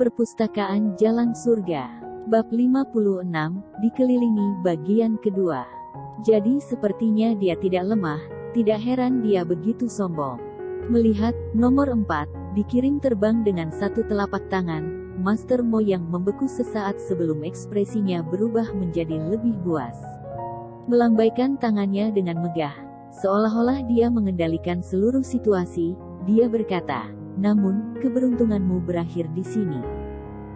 Perpustakaan Jalan Surga. Bab 56, dikelilingi bagian kedua. Jadi sepertinya dia tidak lemah, tidak heran dia begitu sombong. Melihat nomor 4, dikirim terbang dengan satu telapak tangan, Master Mo yang membeku sesaat sebelum ekspresinya berubah menjadi lebih buas. Melambaikan tangannya dengan megah, seolah-olah dia mengendalikan seluruh situasi, dia berkata, "Namun, keberuntunganmu berakhir di sini."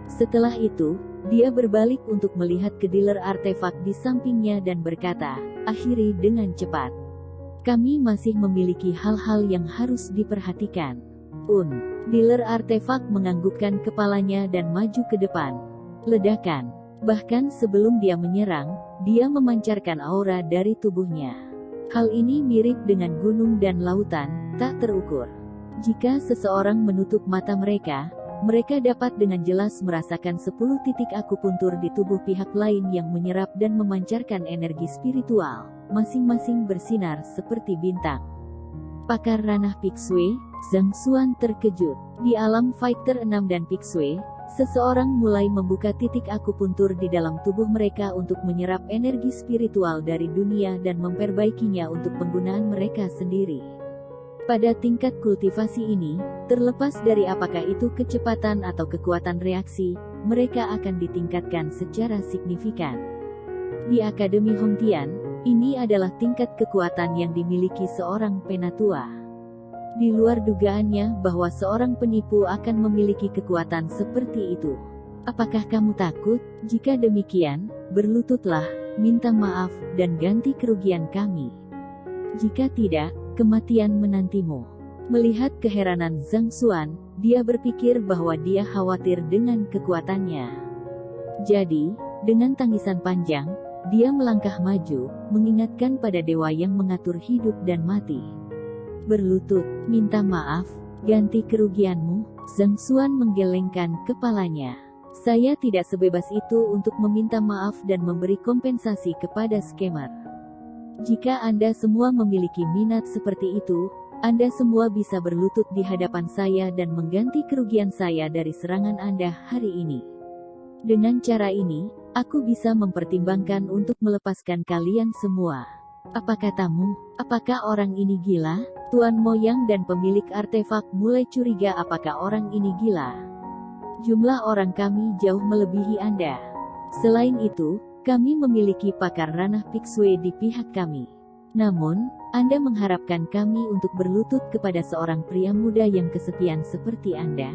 Setelah itu, dia berbalik untuk melihat ke dealer artefak di sampingnya dan berkata, "Akhiri dengan cepat. Kami masih memiliki hal-hal yang harus diperhatikan." Dealer artefak menganggukkan kepalanya dan maju ke depan. Ledakan. Bahkan sebelum dia menyerang, dia memancarkan aura dari tubuhnya. Hal ini mirip dengan gunung dan lautan, tak terukur. Jika seseorang menutup mata mereka dapat dengan jelas merasakan 10 titik akupuntur di tubuh pihak lain yang menyerap dan memancarkan energi spiritual, masing-masing bersinar seperti bintang. Pakar ranah Pixue, Zhang Xuan terkejut. Di alam Fighter 6 dan Pixue, seseorang mulai membuka titik akupuntur di dalam tubuh mereka untuk menyerap energi spiritual dari dunia dan memperbaikinya untuk penggunaan mereka sendiri. Pada tingkat kultivasi ini, terlepas dari apakah itu kecepatan atau kekuatan reaksi, mereka akan ditingkatkan secara signifikan. Di Akademi Hongtian, ini adalah tingkat kekuatan yang dimiliki seorang penatua. Di luar dugaannya bahwa seorang penipu akan memiliki kekuatan seperti itu. Apakah kamu takut? Jika demikian, berlututlah, minta maaf, dan ganti kerugian kami. Jika tidak, kematian menantimu. Melihat keheranan Zhang Xuan, dia berpikir bahwa dia khawatir dengan kekuatannya. Jadi, dengan tangisan panjang, dia melangkah maju, mengingatkan pada dewa yang mengatur hidup dan mati. Berlutut, minta maaf, ganti kerugianmu. Zhang Xuan menggelengkan kepalanya. Saya tidak sebebas itu untuk meminta maaf dan memberi kompensasi kepada scammer. Jika Anda semua memiliki minat seperti itu, Anda semua bisa berlutut di hadapan saya dan mengganti kerugian saya dari serangan Anda hari ini. Dengan cara ini, aku bisa mempertimbangkan untuk melepaskan kalian semua. Apa katamu? Apakah orang ini gila? Tuan Moyang dan pemilik artefak mulai curiga apakah orang ini gila. Jumlah orang kami jauh melebihi Anda. Selain itu, kami memiliki pakar ranah Pixue di pihak kami. Namun, Anda mengharapkan kami untuk berlutut kepada seorang pria muda yang kesepian seperti Anda?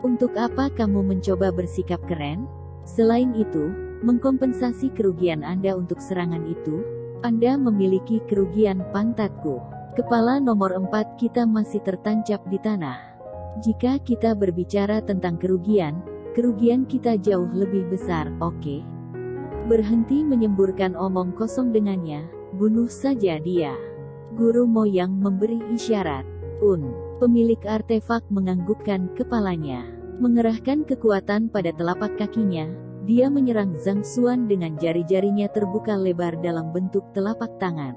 Untuk apa kamu mencoba bersikap keren? Selain itu, mengkompensasi kerugian Anda untuk serangan itu, Anda memiliki kerugian pantatku. Kepala nomor 4 kita masih tertancap di tanah. Jika kita berbicara tentang kerugian kita jauh lebih besar, oke? Berhenti menyemburkan omong kosong dengannya, bunuh saja dia. Guru Moyang memberi isyarat. Pemilik artefak menganggukkan kepalanya. Mengerahkan kekuatan pada telapak kakinya, dia menyerang Zhang Xuan dengan jari-jarinya terbuka lebar dalam bentuk telapak tangan.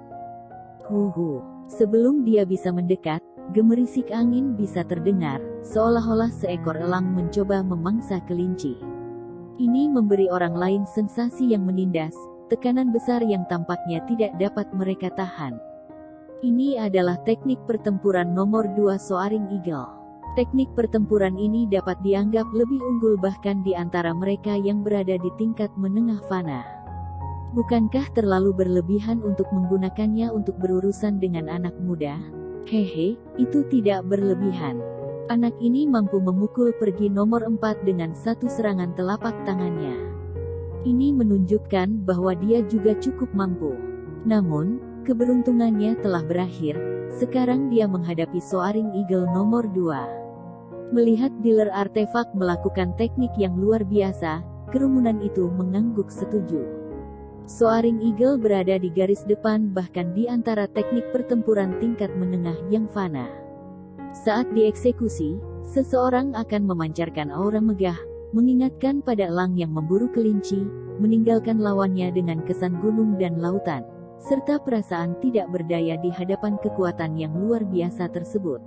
Sebelum dia bisa mendekat, gemerisik angin bisa terdengar, seolah-olah seekor elang mencoba memangsa kelinci. Ini memberi orang lain sensasi yang menindas, tekanan besar yang tampaknya tidak dapat mereka tahan. Ini adalah teknik pertempuran nomor 2 Soaring Eagle. Teknik pertempuran ini dapat dianggap lebih unggul bahkan di antara mereka yang berada di tingkat menengah fana. Bukankah terlalu berlebihan untuk menggunakannya untuk berurusan dengan anak muda? Hehe, itu tidak berlebihan. Anak ini mampu memukul pergi nomor 4 dengan satu serangan telapak tangannya. Ini menunjukkan bahwa dia juga cukup mampu. Namun, keberuntungannya telah berakhir, sekarang dia menghadapi Soaring Eagle nomor 2. Melihat dealer artefak melakukan teknik yang luar biasa, kerumunan itu mengangguk setuju. Soaring Eagle berada di garis depan bahkan di antara teknik pertempuran tingkat menengah yang fana. Saat dieksekusi, seseorang akan memancarkan aura megah, mengingatkan pada elang yang memburu kelinci, meninggalkan lawannya dengan kesan gunung dan lautan, serta perasaan tidak berdaya di hadapan kekuatan yang luar biasa tersebut.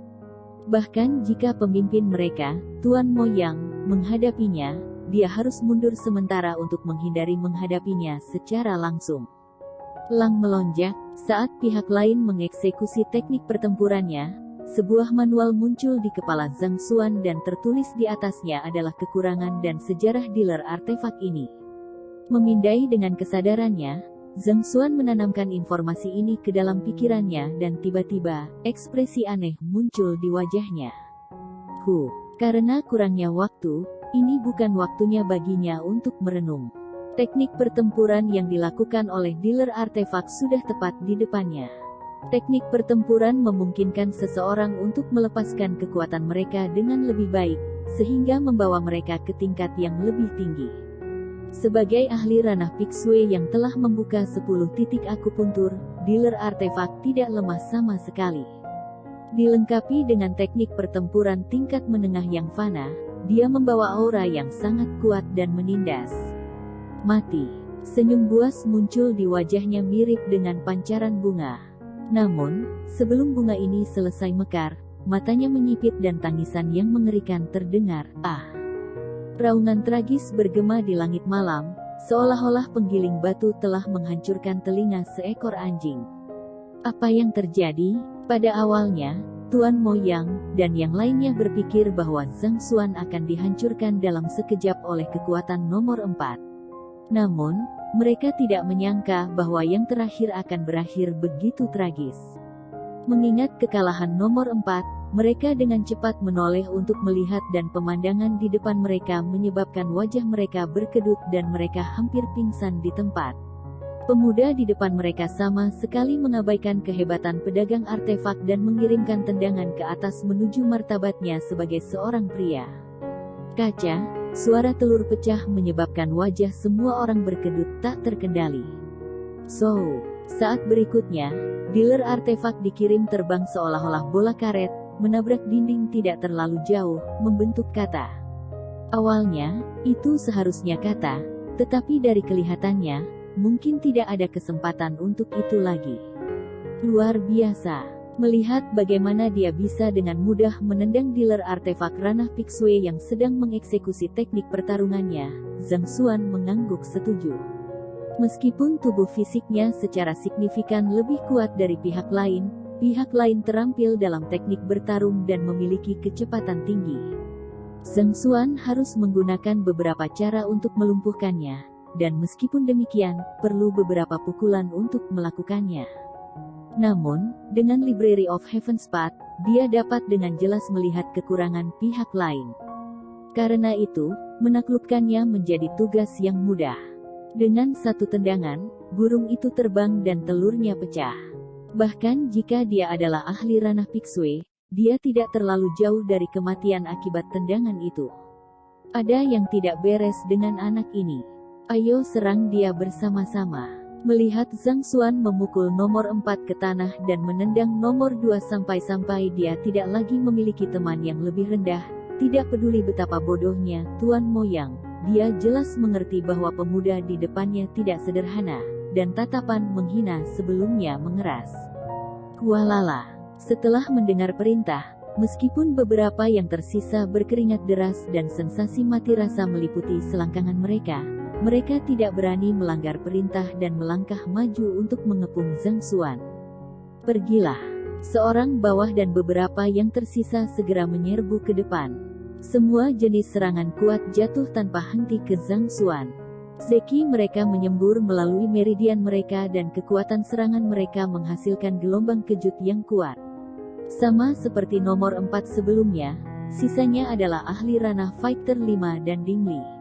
Bahkan jika pemimpin mereka, Tuan Moyang, menghadapinya, dia harus mundur sementara untuk menghindari menghadapinya secara langsung. Lang melonjak, saat pihak lain mengeksekusi teknik pertempurannya, sebuah manual muncul di kepala Zhang Xuan dan tertulis di atasnya adalah kekurangan dan sejarah dealer artefak ini. Memindai dengan kesadarannya, Zhang Xuan menanamkan informasi ini ke dalam pikirannya dan tiba-tiba, ekspresi aneh muncul di wajahnya. Karena kurangnya waktu, ini bukan waktunya baginya untuk merenung. Teknik pertempuran yang dilakukan oleh dealer artefak sudah tepat di depannya. Teknik pertempuran memungkinkan seseorang untuk melepaskan kekuatan mereka dengan lebih baik, sehingga membawa mereka ke tingkat yang lebih tinggi. Sebagai ahli ranah Pixue yang telah membuka 10 titik akupuntur, dealer artefak tidak lemah sama sekali. Dilengkapi dengan teknik pertempuran tingkat menengah yang fana, dia membawa aura yang sangat kuat dan menindas. Mati. Senyum buas muncul di wajahnya mirip dengan pancaran bunga. Namun, sebelum bunga ini selesai mekar, matanya menyipit dan tangisan yang mengerikan terdengar. Raungan tragis bergema di langit malam, seolah-olah penggiling batu telah menghancurkan telinga seekor anjing. Apa yang terjadi? Pada awalnya, Tuan Mo Yang dan yang lainnya berpikir bahwa Zhang Xuan akan dihancurkan dalam sekejap oleh kekuatan nomor 4. Namun, mereka tidak menyangka bahwa yang terakhir akan berakhir begitu tragis. Mengingat kekalahan nomor 4, mereka dengan cepat menoleh untuk melihat dan pemandangan di depan mereka menyebabkan wajah mereka berkedut dan mereka hampir pingsan di tempat. Pemuda di depan mereka sama sekali mengabaikan kehebatan pedagang artefak dan mengirimkan tendangan ke atas menuju martabatnya sebagai seorang pria. Kaca. Suara telur pecah menyebabkan wajah semua orang berkedut tak terkendali. Saat berikutnya, dealer artefak dikirim terbang seolah-olah bola karet, menabrak dinding tidak terlalu jauh, membentuk kata. Awalnya, itu seharusnya kata, tetapi dari kelihatannya, mungkin tidak ada kesempatan untuk itu lagi. Luar biasa. Melihat bagaimana dia bisa dengan mudah menendang dealer artefak ranah Pixue yang sedang mengeksekusi teknik pertarungannya, Zhang Xuan mengangguk setuju. Meskipun tubuh fisiknya secara signifikan lebih kuat dari pihak lain terampil dalam teknik bertarung dan memiliki kecepatan tinggi. Zhang Xuan harus menggunakan beberapa cara untuk melumpuhkannya, dan meskipun demikian, perlu beberapa pukulan untuk melakukannya. Namun, dengan Library of Heaven's Path, dia dapat dengan jelas melihat kekurangan pihak lain. Karena itu, menaklukkannya menjadi tugas yang mudah. Dengan satu tendangan, burung itu terbang dan telurnya pecah. Bahkan jika dia adalah ahli ranah Pixue, dia tidak terlalu jauh dari kematian akibat tendangan itu. Ada yang tidak beres dengan anak ini. Ayo serang dia bersama-sama. Melihat Zhang Xuan memukul nomor 4 ke tanah dan menendang nomor 2 sampai dia tidak lagi memiliki teman yang lebih rendah, tidak peduli betapa bodohnya Tuan Mo Yang, dia jelas mengerti bahwa pemuda di depannya tidak sederhana, dan tatapan menghina sebelumnya mengeras. Kualala. Setelah mendengar perintah, meskipun beberapa yang tersisa berkeringat deras dan sensasi mati rasa meliputi selangkangan mereka tidak berani melanggar perintah dan melangkah maju untuk mengepung Zhang Xuan. Pergilah. Seorang bawah dan beberapa yang tersisa segera menyerbu ke depan. Semua jenis serangan kuat jatuh tanpa henti ke Zhang Xuan. Zeki mereka menyembur melalui meridian mereka dan kekuatan serangan mereka menghasilkan gelombang kejut yang kuat. Sama seperti nomor 4 sebelumnya, sisanya adalah ahli ranah Fighter 5 dan Ding Li.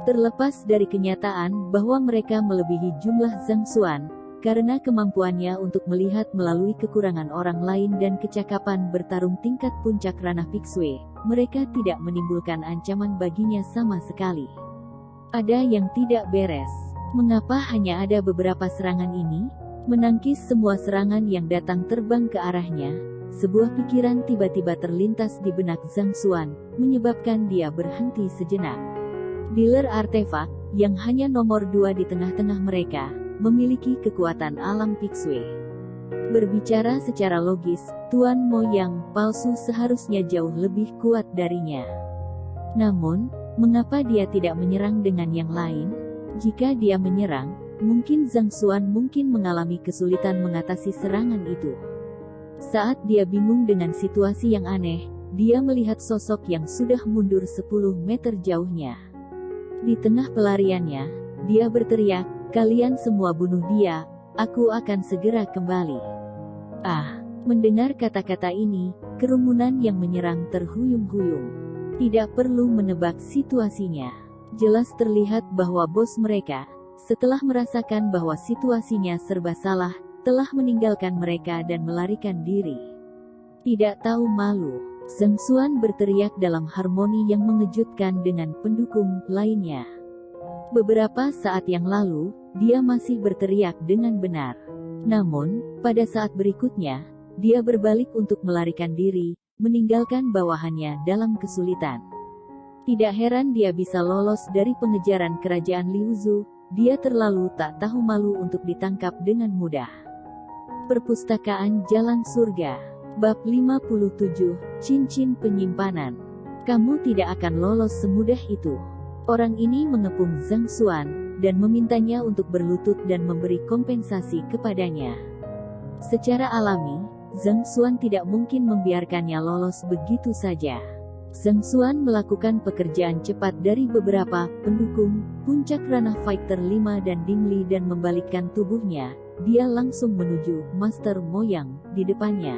Terlepas dari kenyataan bahwa mereka melebihi jumlah Zhang Xuan, karena kemampuannya untuk melihat melalui kekurangan orang lain dan kecakapan bertarung tingkat puncak ranah Pixue, mereka tidak menimbulkan ancaman baginya sama sekali. Ada yang tidak beres. Mengapa hanya ada beberapa serangan ini? Menangkis semua serangan yang datang terbang ke arahnya, sebuah pikiran tiba-tiba terlintas di benak Zhang Xuan, menyebabkan dia berhenti sejenak. Dealer artefak, yang hanya nomor 2 di tengah-tengah mereka, memiliki kekuatan alam Pixue. Berbicara secara logis, Tuan Mo Yang palsu seharusnya jauh lebih kuat darinya. Namun, mengapa dia tidak menyerang dengan yang lain? Jika dia menyerang, mungkin Zhang Xuan mungkin mengalami kesulitan mengatasi serangan itu. Saat dia bingung dengan situasi yang aneh, dia melihat sosok yang sudah mundur 10 meter jauhnya. Di tengah pelariannya, dia berteriak, "Kalian semua bunuh dia, aku akan segera kembali." Ah, mendengar kata-kata ini, kerumunan yang menyerang terhuyung-huyung. Tidak perlu menebak situasinya. Jelas terlihat bahwa bos mereka, setelah merasakan bahwa situasinya serba salah, telah meninggalkan mereka dan melarikan diri. Tidak tahu malu, Zhang Xuan berteriak dalam harmoni yang mengejutkan dengan pendukung lainnya. Beberapa saat yang lalu, dia masih berteriak dengan benar. Namun, pada saat berikutnya, dia berbalik untuk melarikan diri, meninggalkan bawahannya dalam kesulitan. Tidak heran dia bisa lolos dari pengejaran kerajaan Liu Zhu, dia terlalu tak tahu malu untuk ditangkap dengan mudah. Perpustakaan Jalan Surga. Bab 57, Cincin Penyimpanan. Kamu tidak akan lolos semudah itu. Orang ini mengepung Zhang Xuan, dan memintanya untuk berlutut dan memberi kompensasi kepadanya. Secara alami, Zhang Xuan tidak mungkin membiarkannya lolos begitu saja. Zhang Xuan melakukan pekerjaan cepat dari beberapa pendukung, puncak ranah Fighter 5 dan Ding Li dan membalikkan tubuhnya, dia langsung menuju Master Moyang di depannya.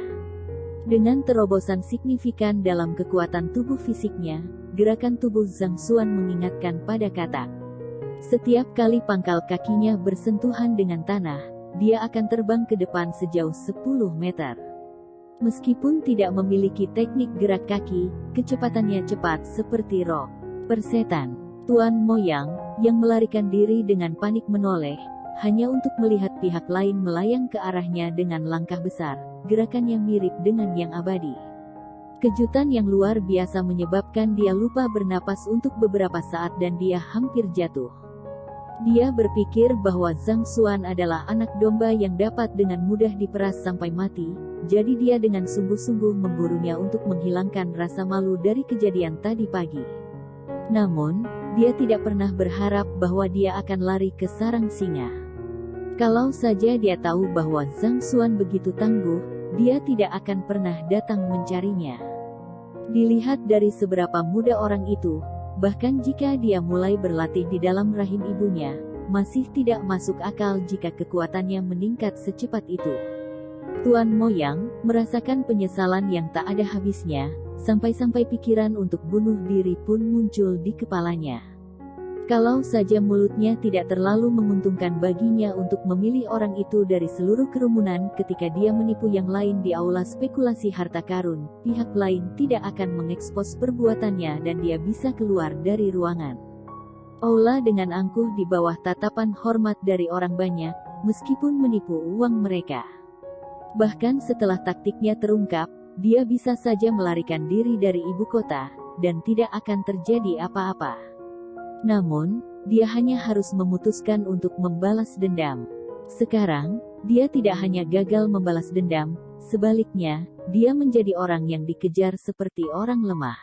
Dengan terobosan signifikan dalam kekuatan tubuh fisiknya, gerakan tubuh Zhang Xuan mengingatkan pada katak. Setiap kali pangkal kakinya bersentuhan dengan tanah, dia akan terbang ke depan sejauh 10 meter. Meskipun tidak memiliki teknik gerak kaki, kecepatannya cepat seperti roh persetan. Tuan Moyang, yang melarikan diri dengan panik menoleh, hanya untuk melihat pihak lain melayang ke arahnya dengan langkah besar, gerakan yang mirip dengan yang abadi. Kejutan yang luar biasa menyebabkan dia lupa bernapas untuk beberapa saat dan dia hampir jatuh. Dia berpikir bahwa Zhang Xuan adalah anak domba yang dapat dengan mudah diperas sampai mati, jadi dia dengan sungguh-sungguh memburunya untuk menghilangkan rasa malu dari kejadian tadi pagi. Namun, dia tidak pernah berharap bahwa dia akan lari ke sarang singa. Kalau saja dia tahu bahwa Zhang Xuan begitu tangguh, dia tidak akan pernah datang mencarinya. Dilihat dari seberapa muda orang itu, bahkan jika dia mulai berlatih di dalam rahim ibunya, masih tidak masuk akal jika kekuatannya meningkat secepat itu. Tuan Moyang merasakan penyesalan yang tak ada habisnya, sampai-sampai pikiran untuk bunuh diri pun muncul di kepalanya. Kalau saja mulutnya tidak terlalu menguntungkan baginya untuk memilih orang itu dari seluruh kerumunan ketika dia menipu yang lain di aula spekulasi harta karun, pihak lain tidak akan mengekspos perbuatannya dan dia bisa keluar dari ruangan. Aula dengan angkuh di bawah tatapan hormat dari orang banyak, meskipun menipu uang mereka. Bahkan setelah taktiknya terungkap, dia bisa saja melarikan diri dari ibu kota, dan tidak akan terjadi apa-apa. Namun, dia hanya harus memutuskan untuk membalas dendam. Sekarang, dia tidak hanya gagal membalas dendam, sebaliknya, dia menjadi orang yang dikejar seperti orang lemah.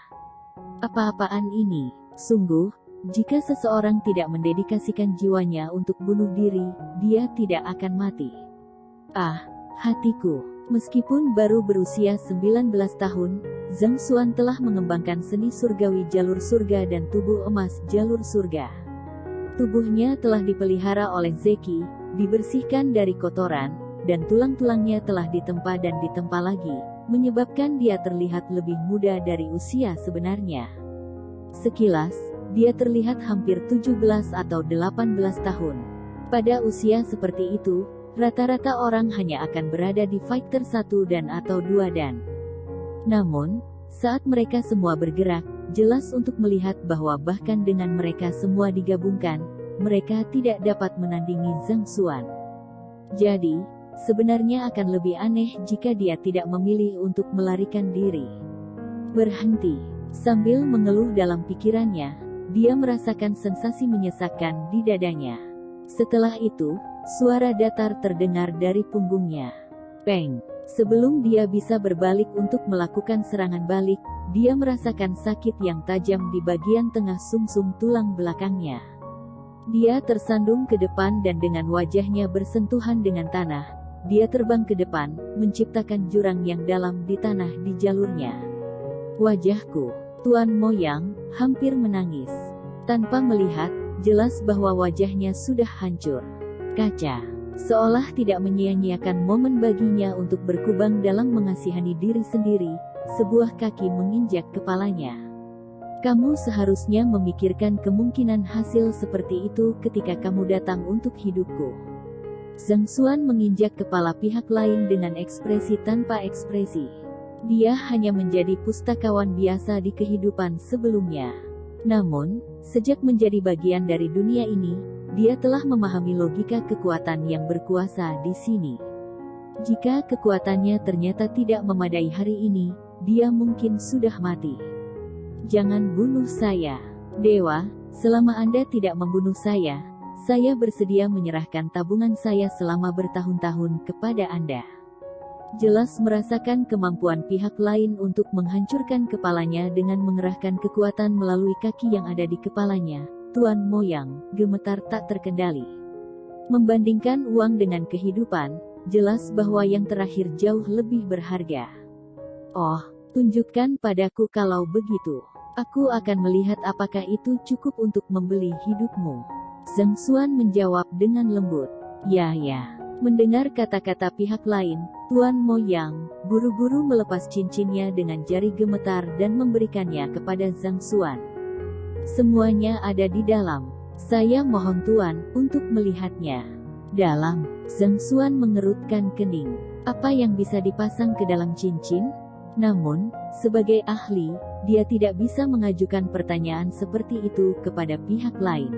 Apa-apaan ini? Sungguh, jika seseorang tidak mendedikasikan jiwanya untuk bunuh diri, dia tidak akan mati. Ah, hatiku. Meskipun baru berusia 19 tahun, Zhang Xuan telah mengembangkan seni surgawi jalur surga dan tubuh emas jalur surga. Tubuhnya telah dipelihara oleh Zeki, dibersihkan dari kotoran, dan tulang-tulangnya telah ditempa dan ditempa lagi, menyebabkan dia terlihat lebih muda dari usia sebenarnya. Sekilas, dia terlihat hampir 17 atau 18 tahun. Pada usia seperti itu, rata-rata orang hanya akan berada di Fighter 1 dan atau 2 dan. Namun, saat mereka semua bergerak, jelas untuk melihat bahwa bahkan dengan mereka semua digabungkan, mereka tidak dapat menandingi Zhang Xuan. Jadi, sebenarnya akan lebih aneh jika dia tidak memilih untuk melarikan diri. Berhenti. Sambil mengeluh dalam pikirannya, dia merasakan sensasi menyesakkan di dadanya. Setelah itu, suara datar terdengar dari punggungnya. Peng! Sebelum dia bisa berbalik untuk melakukan serangan balik, dia merasakan sakit yang tajam di bagian tengah sumsum tulang belakangnya. Dia tersandung ke depan dan dengan wajahnya bersentuhan dengan tanah, dia terbang ke depan, menciptakan jurang yang dalam di tanah di jalurnya. Wajahku, Tuan Mo Yang, hampir menangis. Tanpa melihat, jelas bahwa wajahnya sudah hancur. Kaca, seolah tidak menyia-nyiakan momen baginya untuk berkubang dalam mengasihani diri sendiri, sebuah kaki menginjak kepalanya. Kamu seharusnya memikirkan kemungkinan hasil seperti itu ketika kamu datang untuk hidupku. Zhang Xuan menginjak kepala pihak lain dengan ekspresi tanpa ekspresi. Dia hanya menjadi pustakawan biasa di kehidupan sebelumnya. Namun, sejak menjadi bagian dari dunia ini, dia telah memahami logika kekuatan yang berkuasa di sini. Jika kekuatannya ternyata tidak memadai hari ini, dia mungkin sudah mati. Jangan bunuh saya, Dewa. Selama Anda tidak membunuh saya bersedia menyerahkan tabungan saya selama bertahun-tahun kepada Anda. Jelas merasakan kemampuan pihak lain untuk menghancurkan kepalanya dengan mengerahkan kekuatan melalui kaki yang ada di kepalanya. Tuan Mo Yang gemetar tak terkendali. Membandingkan uang dengan kehidupan, jelas bahwa yang terakhir jauh lebih berharga. Oh, tunjukkan padaku kalau begitu. Aku akan melihat apakah itu cukup untuk membeli hidupmu. Zhang Xuan menjawab dengan lembut. Ya. Mendengar kata-kata pihak lain, Tuan Mo Yang buru-buru melepas cincinnya dengan jari gemetar dan memberikannya kepada Zhang Xuan. Semuanya ada di dalam. Saya mohon Tuan untuk melihatnya. Dalam, Zhang Xuan mengerutkan kening. Apa yang bisa dipasang ke dalam cincin? Namun, sebagai ahli, dia tidak bisa mengajukan pertanyaan seperti itu kepada pihak lain.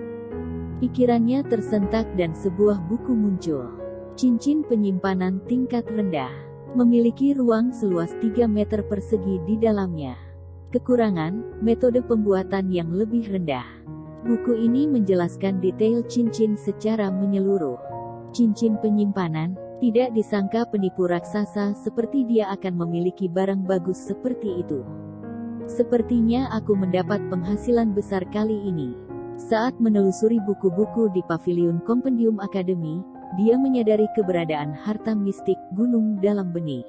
Pikirannya tersentak dan sebuah buku muncul. Cincin penyimpanan tingkat rendah. Memiliki ruang seluas 3 meter persegi di dalamnya. Kekurangan, metode pembuatan yang lebih rendah. Buku ini menjelaskan detail cincin secara menyeluruh. Cincin penyimpanan, tidak disangka penipu raksasa seperti dia akan memiliki barang bagus seperti itu. Sepertinya aku mendapat penghasilan besar kali ini. Saat menelusuri buku-buku di Pavilion Compendium Academy, dia menyadari keberadaan harta mistik gunung dalam benih.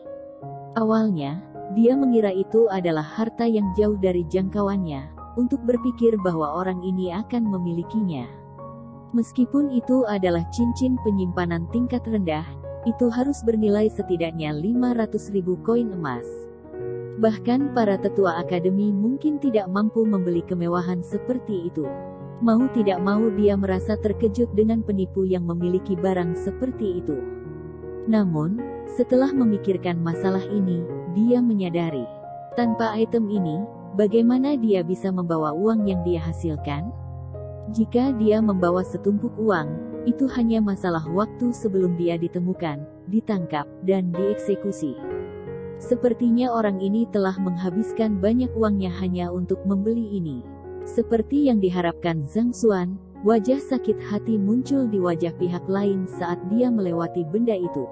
Awalnya, dia mengira itu adalah harta yang jauh dari jangkauannya, untuk berpikir bahwa orang ini akan memilikinya. Meskipun itu adalah cincin penyimpanan tingkat rendah, itu harus bernilai setidaknya 500.000 koin emas. Bahkan para tetua akademi mungkin tidak mampu membeli kemewahan seperti itu. Mau tidak mau dia merasa terkejut dengan penipu yang memiliki barang seperti itu. Namun, setelah memikirkan masalah ini, dia menyadari, tanpa item ini, bagaimana dia bisa membawa uang yang dia hasilkan? Jika dia membawa setumpuk uang, itu hanya masalah waktu sebelum dia ditemukan, ditangkap, dan dieksekusi. Sepertinya orang ini telah menghabiskan banyak uangnya hanya untuk membeli ini. Seperti yang diharapkan Zhang Xuan, wajah sakit hati muncul di wajah pihak lain saat dia melewati benda itu.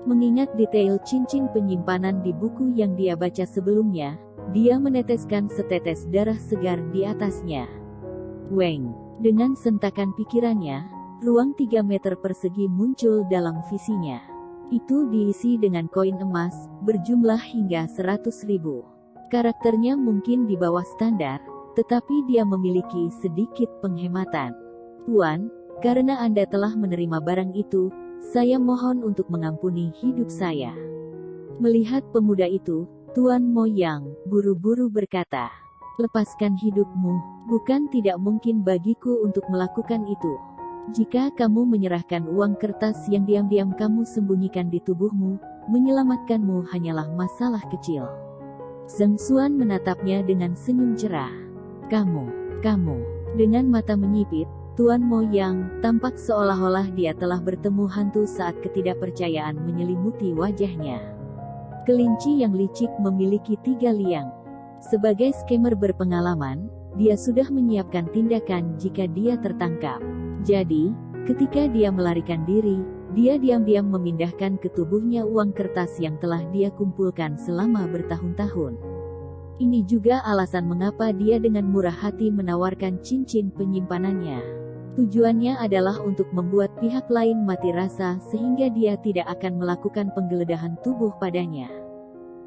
Mengingat detail cincin penyimpanan di buku yang dia baca sebelumnya, dia meneteskan setetes darah segar di atasnya. Weng, dengan sentakan pikirannya, ruang 3 meter persegi muncul dalam visinya. Itu diisi dengan koin emas, berjumlah hingga 100.000. Karakternya mungkin di bawah standar, tetapi dia memiliki sedikit penghematan. Tuan, karena Anda telah menerima barang itu, saya mohon untuk mengampuni hidup saya. Melihat pemuda itu, Tuan Mo Yang buru-buru berkata, lepaskan hidupmu, bukan tidak mungkin bagiku untuk melakukan itu. Jika kamu menyerahkan uang kertas yang diam-diam kamu sembunyikan di tubuhmu, menyelamatkanmu hanyalah masalah kecil. Zhang Xuan menatapnya dengan senyum cerah. Kamu, dengan mata menyipit, Tuan Mo Yang tampak seolah-olah dia telah bertemu hantu saat ketidakpercayaan menyelimuti wajahnya. Kelinci yang licik memiliki 3 liang. Sebagai skamer berpengalaman, dia sudah menyiapkan tindakan jika dia tertangkap. Jadi, ketika dia melarikan diri, dia diam-diam memindahkan ke tubuhnya uang kertas yang telah dia kumpulkan selama bertahun-tahun. Ini juga alasan mengapa dia dengan murah hati menawarkan cincin penyimpanannya. Tujuannya adalah untuk membuat pihak lain mati rasa sehingga dia tidak akan melakukan penggeledahan tubuh padanya.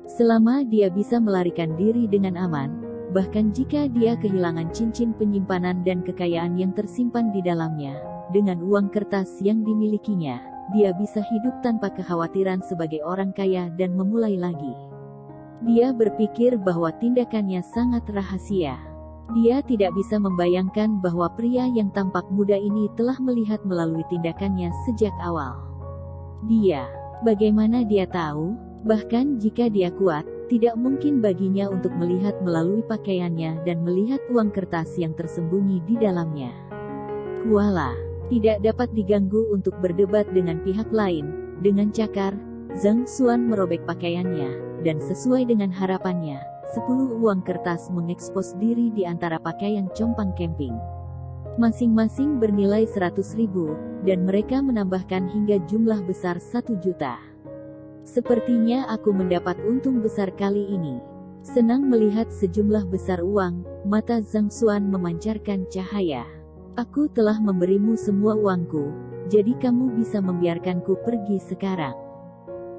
Selama dia bisa melarikan diri dengan aman, bahkan jika dia kehilangan cincin penyimpanan dan kekayaan yang tersimpan di dalamnya, dengan uang kertas yang dimilikinya, dia bisa hidup tanpa kekhawatiran sebagai orang kaya dan memulai lagi. Dia berpikir bahwa tindakannya sangat rahasia. Dia tidak bisa membayangkan bahwa pria yang tampak muda ini telah melihat melalui tindakannya sejak awal. Bagaimana dia tahu? Bahkan jika dia kuat, tidak mungkin baginya untuk melihat melalui pakaiannya dan melihat uang kertas yang tersembunyi di dalamnya. Kuala tidak dapat diganggu untuk berdebat dengan pihak lain. Dengan cakar, Zhang Xuan merobek pakaiannya, dan sesuai dengan harapannya, 10 uang kertas mengekspos diri di antara pakaian compang camping. Masing-masing bernilai 100.000, dan mereka menambahkan hingga jumlah besar 1 juta. Sepertinya aku mendapat untung besar kali ini. Senang melihat sejumlah besar uang, mata Zhang Xuan memancarkan cahaya. Aku telah memberimu semua uangku, jadi kamu bisa membiarkanku pergi sekarang.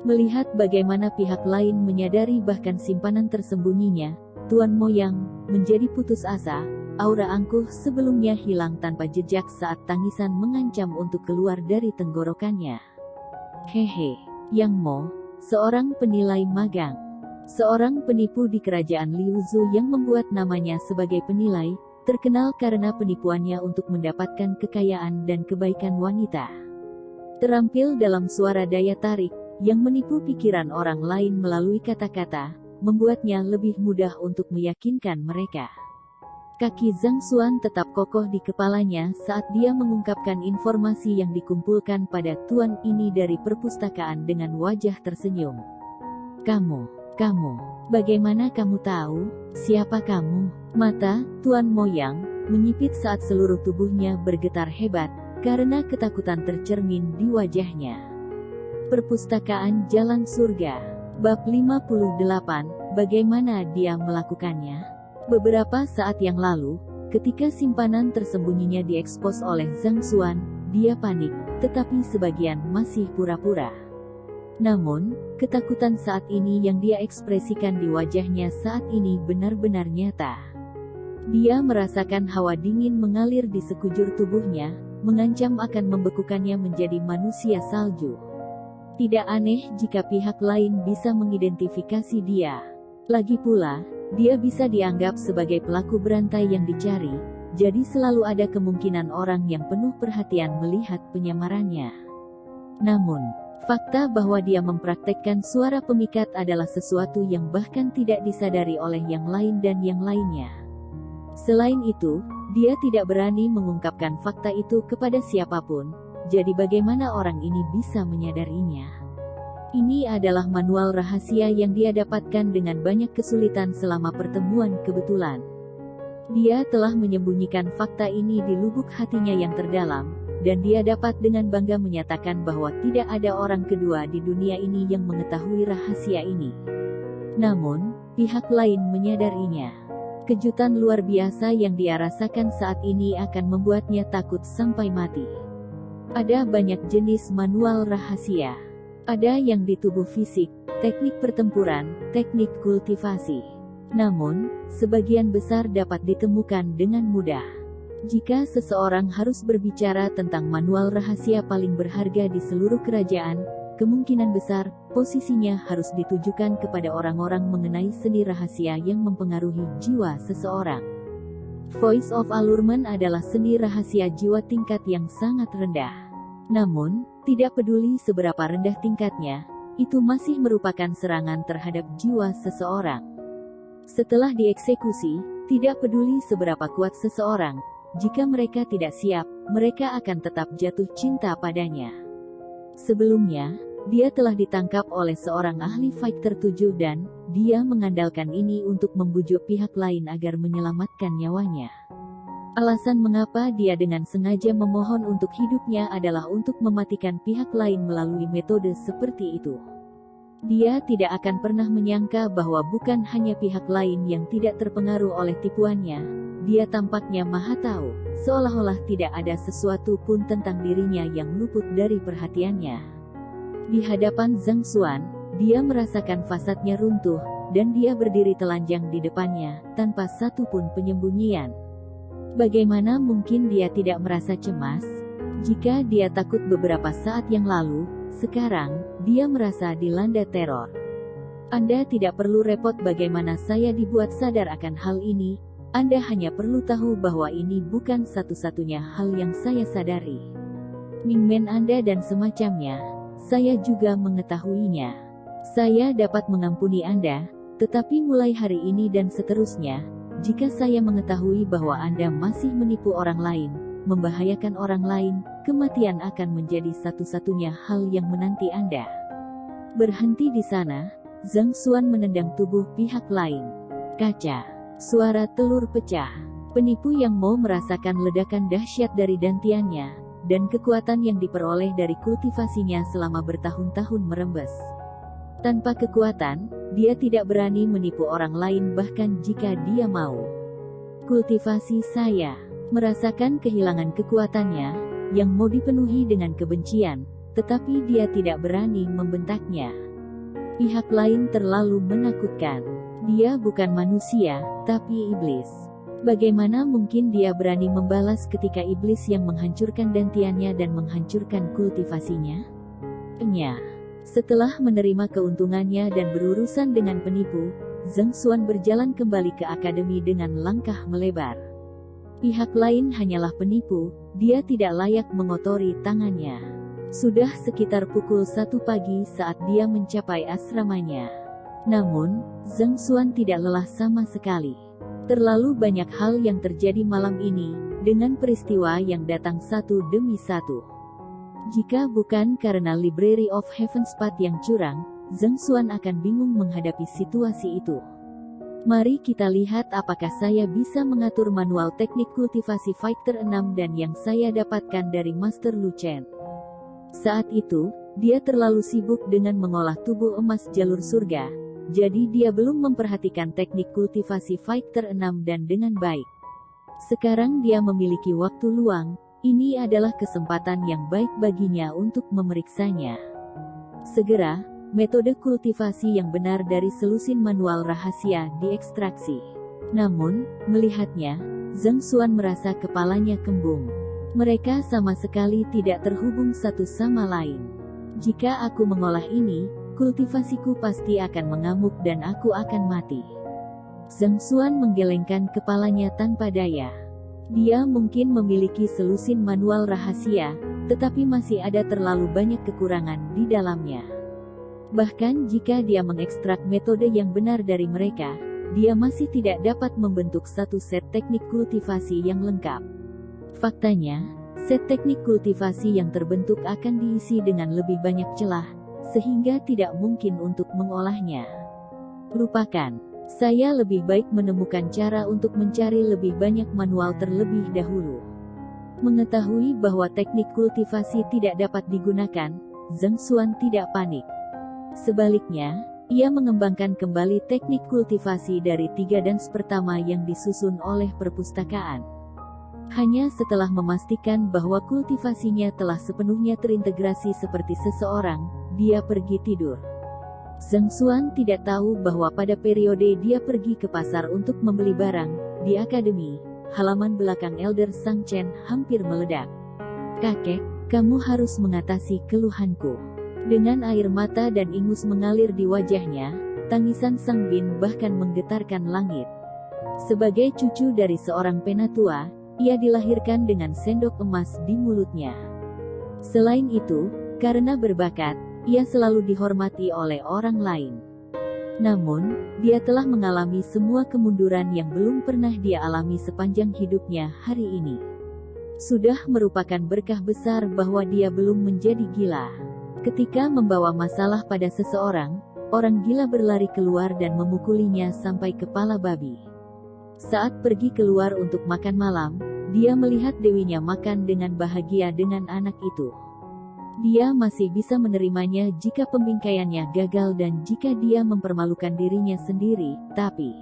Melihat bagaimana pihak lain menyadari bahkan simpanan tersembunyinya, Tuan Moyang menjadi putus asa. Aura angkuh sebelumnya hilang tanpa jejak saat tangisan mengancam untuk keluar dari tenggorokannya. Hehe, Yang Mo, seorang penilai magang, seorang penipu di kerajaan Liu Zhu yang membuat namanya sebagai penilai, terkenal karena penipuannya untuk mendapatkan kekayaan dan kebaikan wanita. Terampil dalam suara daya tarik, yang menipu pikiran orang lain melalui kata-kata, membuatnya lebih mudah untuk meyakinkan mereka. Kaki Zhang Xuan tetap kokoh di kepalanya saat dia mengungkapkan informasi yang dikumpulkan pada tuan ini dari perpustakaan dengan wajah tersenyum. Kamu, bagaimana kamu tahu? Siapa kamu? Mata Tuan Moyang menyipit saat seluruh tubuhnya bergetar hebat, karena ketakutan tercermin di wajahnya. Perpustakaan Jalan Surga. Bab 58, bagaimana dia melakukannya? Beberapa saat yang lalu, ketika simpanan tersembunyinya diekspos oleh Zhang Xuan, dia panik, tetapi sebagian masih pura-pura. Namun, ketakutan saat ini yang dia ekspresikan di wajahnya saat ini benar-benar nyata. Dia merasakan hawa dingin mengalir di sekujur tubuhnya, mengancam akan membekukannya menjadi manusia salju. Tidak aneh jika pihak lain bisa mengidentifikasi dia. Lagi pula, dia bisa dianggap sebagai pelaku berantai yang dicari, jadi selalu ada kemungkinan orang yang penuh perhatian melihat penyamarannya. Namun, fakta bahwa dia mempraktekkan suara pemikat adalah sesuatu yang bahkan tidak disadari oleh yang lain dan yang lainnya. Selain itu, dia tidak berani mengungkapkan fakta itu kepada siapapun, jadi bagaimana orang ini bisa menyadarinya? Ini adalah manual rahasia yang dia dapatkan dengan banyak kesulitan selama pertemuan kebetulan. Dia telah menyembunyikan fakta ini di lubuk hatinya yang terdalam, dan dia dapat dengan bangga menyatakan bahwa tidak ada orang kedua di dunia ini yang mengetahui rahasia ini. Namun, pihak lain menyadarinya. Kejutan luar biasa yang dia rasakan saat ini akan membuatnya takut sampai mati. Ada banyak jenis manual rahasia. Ada yang di tubuh fisik, teknik pertempuran, teknik kultivasi. Namun, sebagian besar dapat ditemukan dengan mudah. Jika seseorang harus berbicara tentang manual rahasia paling berharga di seluruh kerajaan, kemungkinan besar, posisinya harus ditujukan kepada orang-orang mengenai seni rahasia yang mempengaruhi jiwa seseorang. Voice of Allurement adalah seni rahasia jiwa tingkat yang sangat rendah. Namun, tidak peduli seberapa rendah tingkatnya, itu masih merupakan serangan terhadap jiwa seseorang. Setelah dieksekusi, tidak peduli seberapa kuat seseorang, jika mereka tidak siap, mereka akan tetap jatuh cinta padanya. Sebelumnya, dia telah ditangkap oleh seorang ahli fighter 7 dan dia mengandalkan ini untuk membujuk pihak lain agar menyelamatkan nyawanya. Alasan mengapa dia dengan sengaja memohon untuk hidupnya adalah untuk mematikan pihak lain melalui metode seperti itu. Dia tidak akan pernah menyangka bahwa bukan hanya pihak lain yang tidak terpengaruh oleh tipuannya. Dia tampaknya maha tahu, seolah-olah tidak ada sesuatu pun tentang dirinya yang luput dari perhatiannya. Di hadapan Zhang Xuan, dia merasakan fasadnya runtuh, dan dia berdiri telanjang di depannya, tanpa satu pun penyembunyian. Bagaimana mungkin dia tidak merasa cemas? Jika dia takut beberapa saat yang lalu, sekarang, dia merasa dilanda teror. Anda tidak perlu repot bagaimana saya dibuat sadar akan hal ini, Anda hanya perlu tahu bahwa ini bukan satu-satunya hal yang saya sadari. Mingmen Anda dan semacamnya, saya juga mengetahuinya. Saya dapat mengampuni Anda, tetapi mulai hari ini dan seterusnya, jika saya mengetahui bahwa Anda masih menipu orang lain, membahayakan orang lain, kematian akan menjadi satu-satunya hal yang menanti Anda. Berhenti di sana, Zhang Xuan menendang tubuh pihak lain. Kaca. Suara telur pecah. Penipu yang mau merasakan ledakan dahsyat dari dantiannya, dan kekuatan yang diperoleh dari kultivasinya selama bertahun-tahun merembes. Tanpa kekuatan, dia tidak berani menipu orang lain bahkan jika dia mau. Kultivasi saya. Merasakan kehilangan kekuatannya, yang mau dipenuhi dengan kebencian, tetapi dia tidak berani membentaknya. Pihak lain terlalu menakutkan. Dia bukan manusia, tapi iblis. Bagaimana mungkin dia berani membalas ketika iblis yang menghancurkan dantiannya dan menghancurkan kultivasinya? Setelah menerima keuntungannya dan berurusan dengan penipu, Zhang Xuan berjalan kembali ke akademi dengan langkah melebar. Pihak lain hanyalah penipu, dia tidak layak mengotori tangannya. Sudah sekitar pukul 1 pagi saat dia mencapai asramanya. Namun, Zhang Xuan tidak lelah sama sekali. Terlalu banyak hal yang terjadi malam ini, dengan peristiwa yang datang satu demi satu. Jika bukan karena Library of Heaven's Path yang curang, Zhang Xuan akan bingung menghadapi situasi itu. Mari kita lihat apakah saya bisa mengatur manual teknik kultivasi Fighter 6 dan yang saya dapatkan dari Master Lu Chen. Saat itu, dia terlalu sibuk dengan mengolah tubuh emas jalur surga, jadi dia belum memperhatikan teknik kultivasi Fighter 6 dan dengan baik. Sekarang dia memiliki waktu luang, ini adalah kesempatan yang baik baginya untuk memeriksanya. Segera, metode kultivasi yang benar dari selusin manual rahasia diekstraksi. Namun, melihatnya, Zhang Xuan merasa kepalanya kembung. Mereka sama sekali tidak terhubung satu sama lain. Jika aku mengolah ini, kultivasiku pasti akan mengamuk dan aku akan mati. Zhang Xuan menggelengkan kepalanya tanpa daya. Dia mungkin memiliki selusin manual rahasia, tetapi masih ada terlalu banyak kekurangan di dalamnya. Bahkan jika dia mengekstrak metode yang benar dari mereka, dia masih tidak dapat membentuk satu set teknik kultivasi yang lengkap. Faktanya, set teknik kultivasi yang terbentuk akan diisi dengan lebih banyak celah, sehingga tidak mungkin untuk mengolahnya. Lupakan. Saya lebih baik menemukan cara untuk mencari lebih banyak manual terlebih dahulu. Mengetahui bahwa teknik kultivasi tidak dapat digunakan, Zhang Xuan tidak panik. Sebaliknya, ia mengembangkan kembali teknik kultivasi dari 3 dans pertama yang disusun oleh perpustakaan. Hanya setelah memastikan bahwa kultivasinya telah sepenuhnya terintegrasi seperti seseorang, dia pergi tidur. Zhang Xuan tidak tahu bahwa pada periode dia pergi ke pasar untuk membeli barang, di akademi, halaman belakang Elder Sang Chen hampir meledak. "Kakek, kamu harus mengatasi keluhanku." Dengan air mata dan ingus mengalir di wajahnya, tangisan Sang Bin bahkan menggetarkan langit. Sebagai cucu dari seorang penatua, ia dilahirkan dengan sendok emas di mulutnya. Selain itu, karena berbakat, ia selalu dihormati oleh orang lain. Namun, dia telah mengalami semua kemunduran yang belum pernah dia alami sepanjang hidupnya hari ini. Sudah merupakan berkah besar bahwa dia belum menjadi gila. Ketika membawa masalah pada seseorang, orang gila berlari keluar dan memukulinya sampai kepala babi. Saat pergi keluar untuk makan malam, dia melihat dewinya makan dengan bahagia dengan anak itu. Dia masih bisa menerimanya jika pembingkaiannya gagal dan jika dia mempermalukan dirinya sendiri, tapi...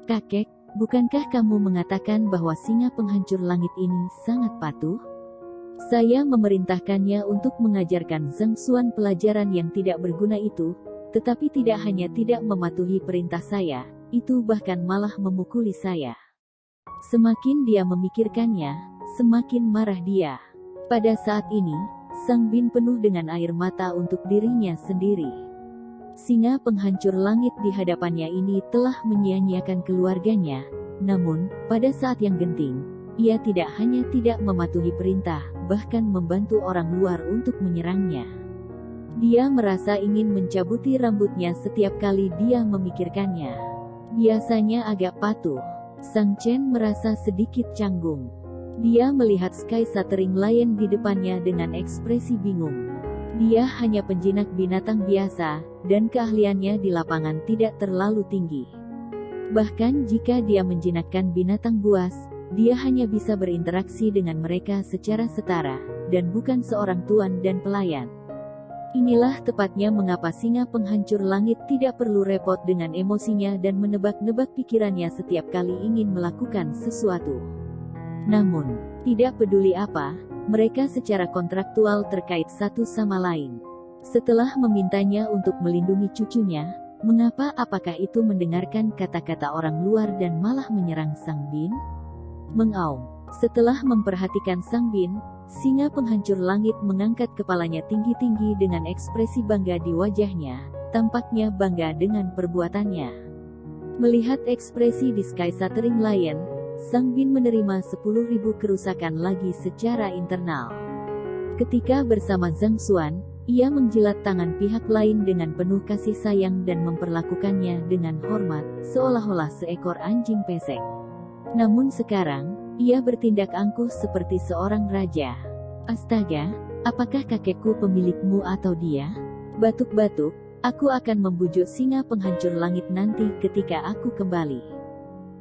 Kakek, bukankah kamu mengatakan bahwa singa penghancur langit ini sangat patuh? Saya memerintahkannya untuk mengajarkan Zhang Xuan pelajaran yang tidak berguna itu, tetapi tidak hanya tidak mematuhi perintah saya, itu bahkan malah memukuli saya. Semakin dia memikirkannya, semakin marah dia. Pada saat ini, Sang Bin penuh dengan air mata untuk dirinya sendiri. Singa penghancur langit di hadapannya ini telah menyia-nyiakan keluarganya, namun, pada saat yang genting, ia tidak hanya tidak mematuhi perintah, bahkan membantu orang luar untuk menyerangnya. Dia merasa ingin mencabuti rambutnya setiap kali dia memikirkannya. Biasanya agak patuh. Sang Chen merasa sedikit canggung. Dia melihat Sky Scattering Lion di depannya dengan ekspresi bingung. Dia hanya penjinak binatang biasa, dan keahliannya di lapangan tidak terlalu tinggi. Bahkan jika dia menjinakkan binatang buas, dia hanya bisa berinteraksi dengan mereka secara setara, dan bukan seorang tuan dan pelayan. Inilah tepatnya mengapa singa penghancur langit tidak perlu repot dengan emosinya dan menebak-nebak pikirannya setiap kali ingin melakukan sesuatu. Namun, tidak peduli apa, mereka secara kontraktual terkait satu sama lain. Setelah memintanya untuk melindungi cucunya, mengapa apakah itu mendengarkan kata-kata orang luar dan malah menyerang Sang Bin? Mengaum. Setelah memperhatikan Sang Bin, singa penghancur langit mengangkat kepalanya tinggi-tinggi dengan ekspresi bangga di wajahnya, tampaknya bangga dengan perbuatannya. Melihat ekspresi di Sky Scattering Lion, Sang Bin menerima 10.000 kerusakan lagi secara internal. Ketika bersama Zhang Xuan, ia menjilat tangan pihak lain dengan penuh kasih sayang dan memperlakukannya dengan hormat, seolah-olah seekor anjing pesek. Namun sekarang, ia bertindak angkuh seperti seorang raja. Astaga, apakah kakekku pemilikmu atau dia? Batuk-batuk, aku akan membujuk singa penghancur langit nanti ketika aku kembali.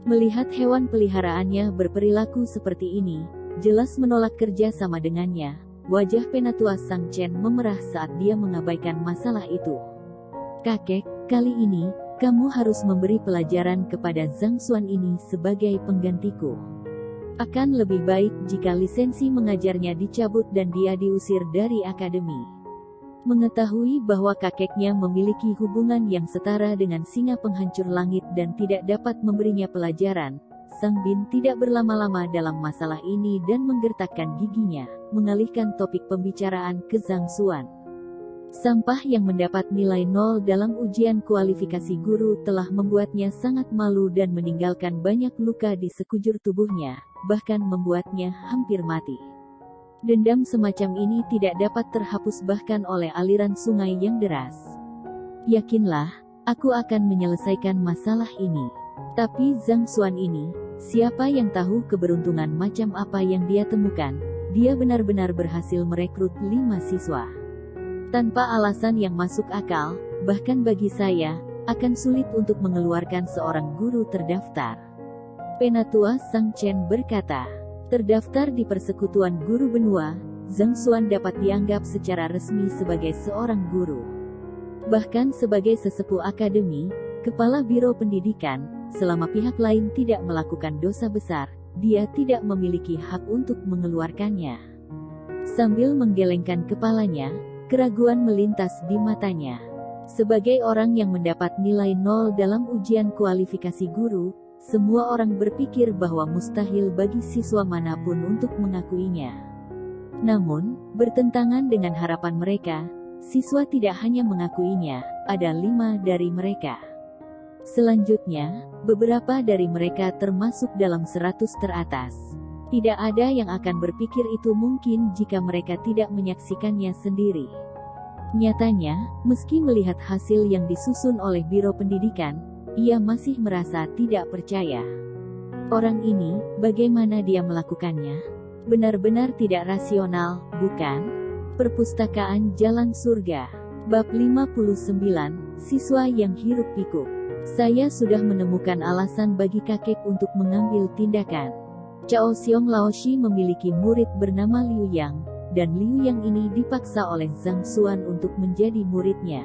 Melihat hewan peliharaannya berperilaku seperti ini, jelas menolak kerja sama dengannya, wajah penatua Sang Chen memerah saat dia mengabaikan masalah itu. Kakek, kali ini, kamu harus memberi pelajaran kepada Zhang Xuan ini sebagai penggantiku. Akan lebih baik jika lisensi mengajarnya dicabut dan dia diusir dari akademi. Mengetahui bahwa kakeknya memiliki hubungan yang setara dengan singa penghancur langit dan tidak dapat memberinya pelajaran, Sang Bin tidak berlama-lama dalam masalah ini dan menggertakkan giginya, mengalihkan topik pembicaraan ke Zhang Xuan. Sampah yang mendapat nilai 0 dalam ujian kualifikasi guru telah membuatnya sangat malu dan meninggalkan banyak luka di sekujur tubuhnya, bahkan membuatnya hampir mati. Dendam semacam ini tidak dapat terhapus bahkan oleh aliran sungai yang deras. Yakinlah, aku akan menyelesaikan masalah ini. Tapi Zhang Xuan ini, siapa yang tahu keberuntungan macam apa yang dia temukan, dia benar-benar berhasil merekrut 5 siswa. Tanpa alasan yang masuk akal, bahkan bagi saya, akan sulit untuk mengeluarkan seorang guru terdaftar. Penatua Sang Chen berkata. Terdaftar di persekutuan guru benua, Zhang Xuan dapat dianggap secara resmi sebagai seorang guru. Bahkan sebagai sesepuh akademi, kepala biro pendidikan, selama pihak lain tidak melakukan dosa besar, dia tidak memiliki hak untuk mengeluarkannya. Sambil menggelengkan kepalanya, keraguan melintas di matanya. Sebagai orang yang mendapat nilai 0 dalam ujian kualifikasi guru, semua orang berpikir bahwa mustahil bagi siswa manapun untuk mengakuinya. Namun, bertentangan dengan harapan mereka, siswa tidak hanya mengakuinya, ada 5 dari mereka. Selanjutnya, beberapa dari mereka termasuk dalam 100 teratas. Tidak ada yang akan berpikir itu mungkin jika mereka tidak menyaksikannya sendiri. Nyatanya, meski melihat hasil yang disusun oleh Biro Pendidikan, ia masih merasa tidak percaya. Orang ini, bagaimana dia melakukannya? Benar-benar tidak rasional, bukan? Perpustakaan Jalan Surga. Bab 59, Siswa yang Hiruk-Pikuk. Saya sudah menemukan alasan bagi kakek untuk mengambil tindakan. Cao Xiong Laoshi memiliki murid bernama Liu Yang, dan Liu Yang ini dipaksa oleh Zhang Xuan untuk menjadi muridnya.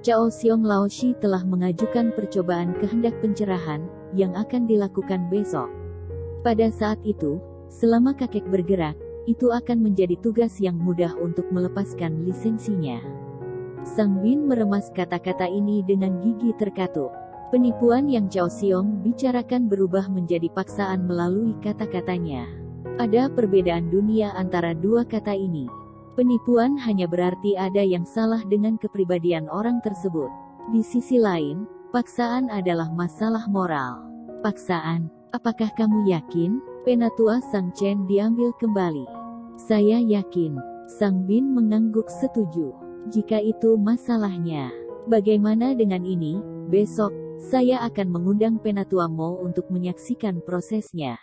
Cao Xiong Laoshi telah mengajukan percobaan kehendak pencerahan, yang akan dilakukan besok. Pada saat itu, selama kakek bergerak, itu akan menjadi tugas yang mudah untuk melepaskan lisensinya. Sang Bin meremas kata-kata ini dengan gigi terkatuk. Penipuan yang Cao Xiong bicarakan berubah menjadi paksaan melalui kata-katanya. Ada perbedaan dunia antara dua kata ini. Penipuan hanya berarti ada yang salah dengan kepribadian orang tersebut. Di sisi lain, paksaan adalah masalah moral. Paksaan, apakah kamu yakin? Penatua Sang Chen diambil kembali. Saya yakin. Sang Bin mengangguk setuju. Jika itu masalahnya, bagaimana dengan ini? Besok, saya akan mengundang Penatua Mo untuk menyaksikan prosesnya.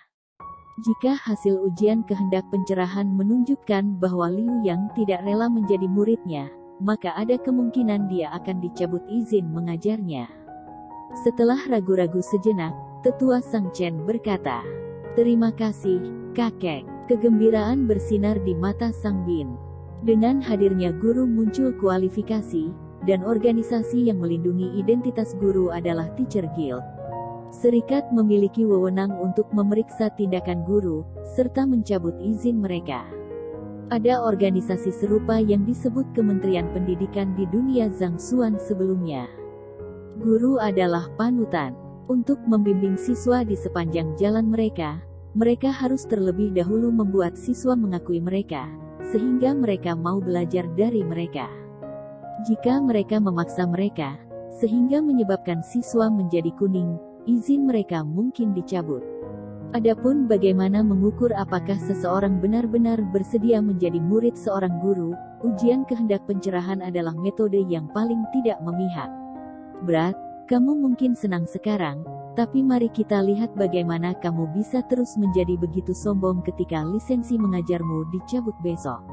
Jika hasil ujian kehendak pencerahan menunjukkan bahwa Liu Yang tidak rela menjadi muridnya, maka ada kemungkinan dia akan dicabut izin mengajarnya. Setelah ragu-ragu sejenak, Tetua Sang Chen berkata, "Terima kasih, kakek." Kegembiraan bersinar di mata Sang Bin. Dengan hadirnya guru muncul kualifikasi, dan organisasi yang melindungi identitas guru adalah Teacher Guild. Serikat memiliki wewenang untuk memeriksa tindakan guru, serta mencabut izin mereka. Ada organisasi serupa yang disebut Kementerian Pendidikan di dunia Zhang Xuan sebelumnya. Guru adalah panutan. Untuk membimbing siswa di sepanjang jalan mereka, mereka harus terlebih dahulu membuat siswa mengakui mereka, sehingga mereka mau belajar dari mereka. Jika mereka memaksa mereka, sehingga menyebabkan siswa menjadi kuning, izin mereka mungkin dicabut. Adapun bagaimana mengukur apakah seseorang benar-benar bersedia menjadi murid seorang guru, ujian kehendak pencerahan adalah metode yang paling tidak memihak. Berat, kamu mungkin senang sekarang, tapi mari kita lihat bagaimana kamu bisa terus menjadi begitu sombong ketika lisensi mengajarmu dicabut besok.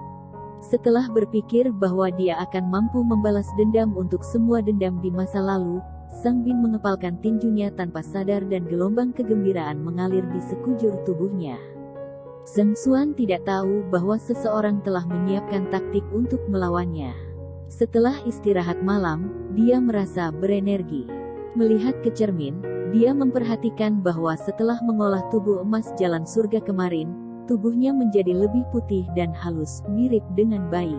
Setelah berpikir bahwa dia akan mampu membalas dendam untuk semua dendam di masa lalu, Sang Bin mengepalkan tinjunya tanpa sadar dan gelombang kegembiraan mengalir di sekujur tubuhnya. Zhang Xuan tidak tahu bahwa seseorang telah menyiapkan taktik untuk melawannya. Setelah istirahat malam, dia merasa berenergi. Melihat ke cermin, dia memperhatikan bahwa setelah mengolah tubuh emas jalan surga kemarin, tubuhnya menjadi lebih putih dan halus, mirip dengan bayi.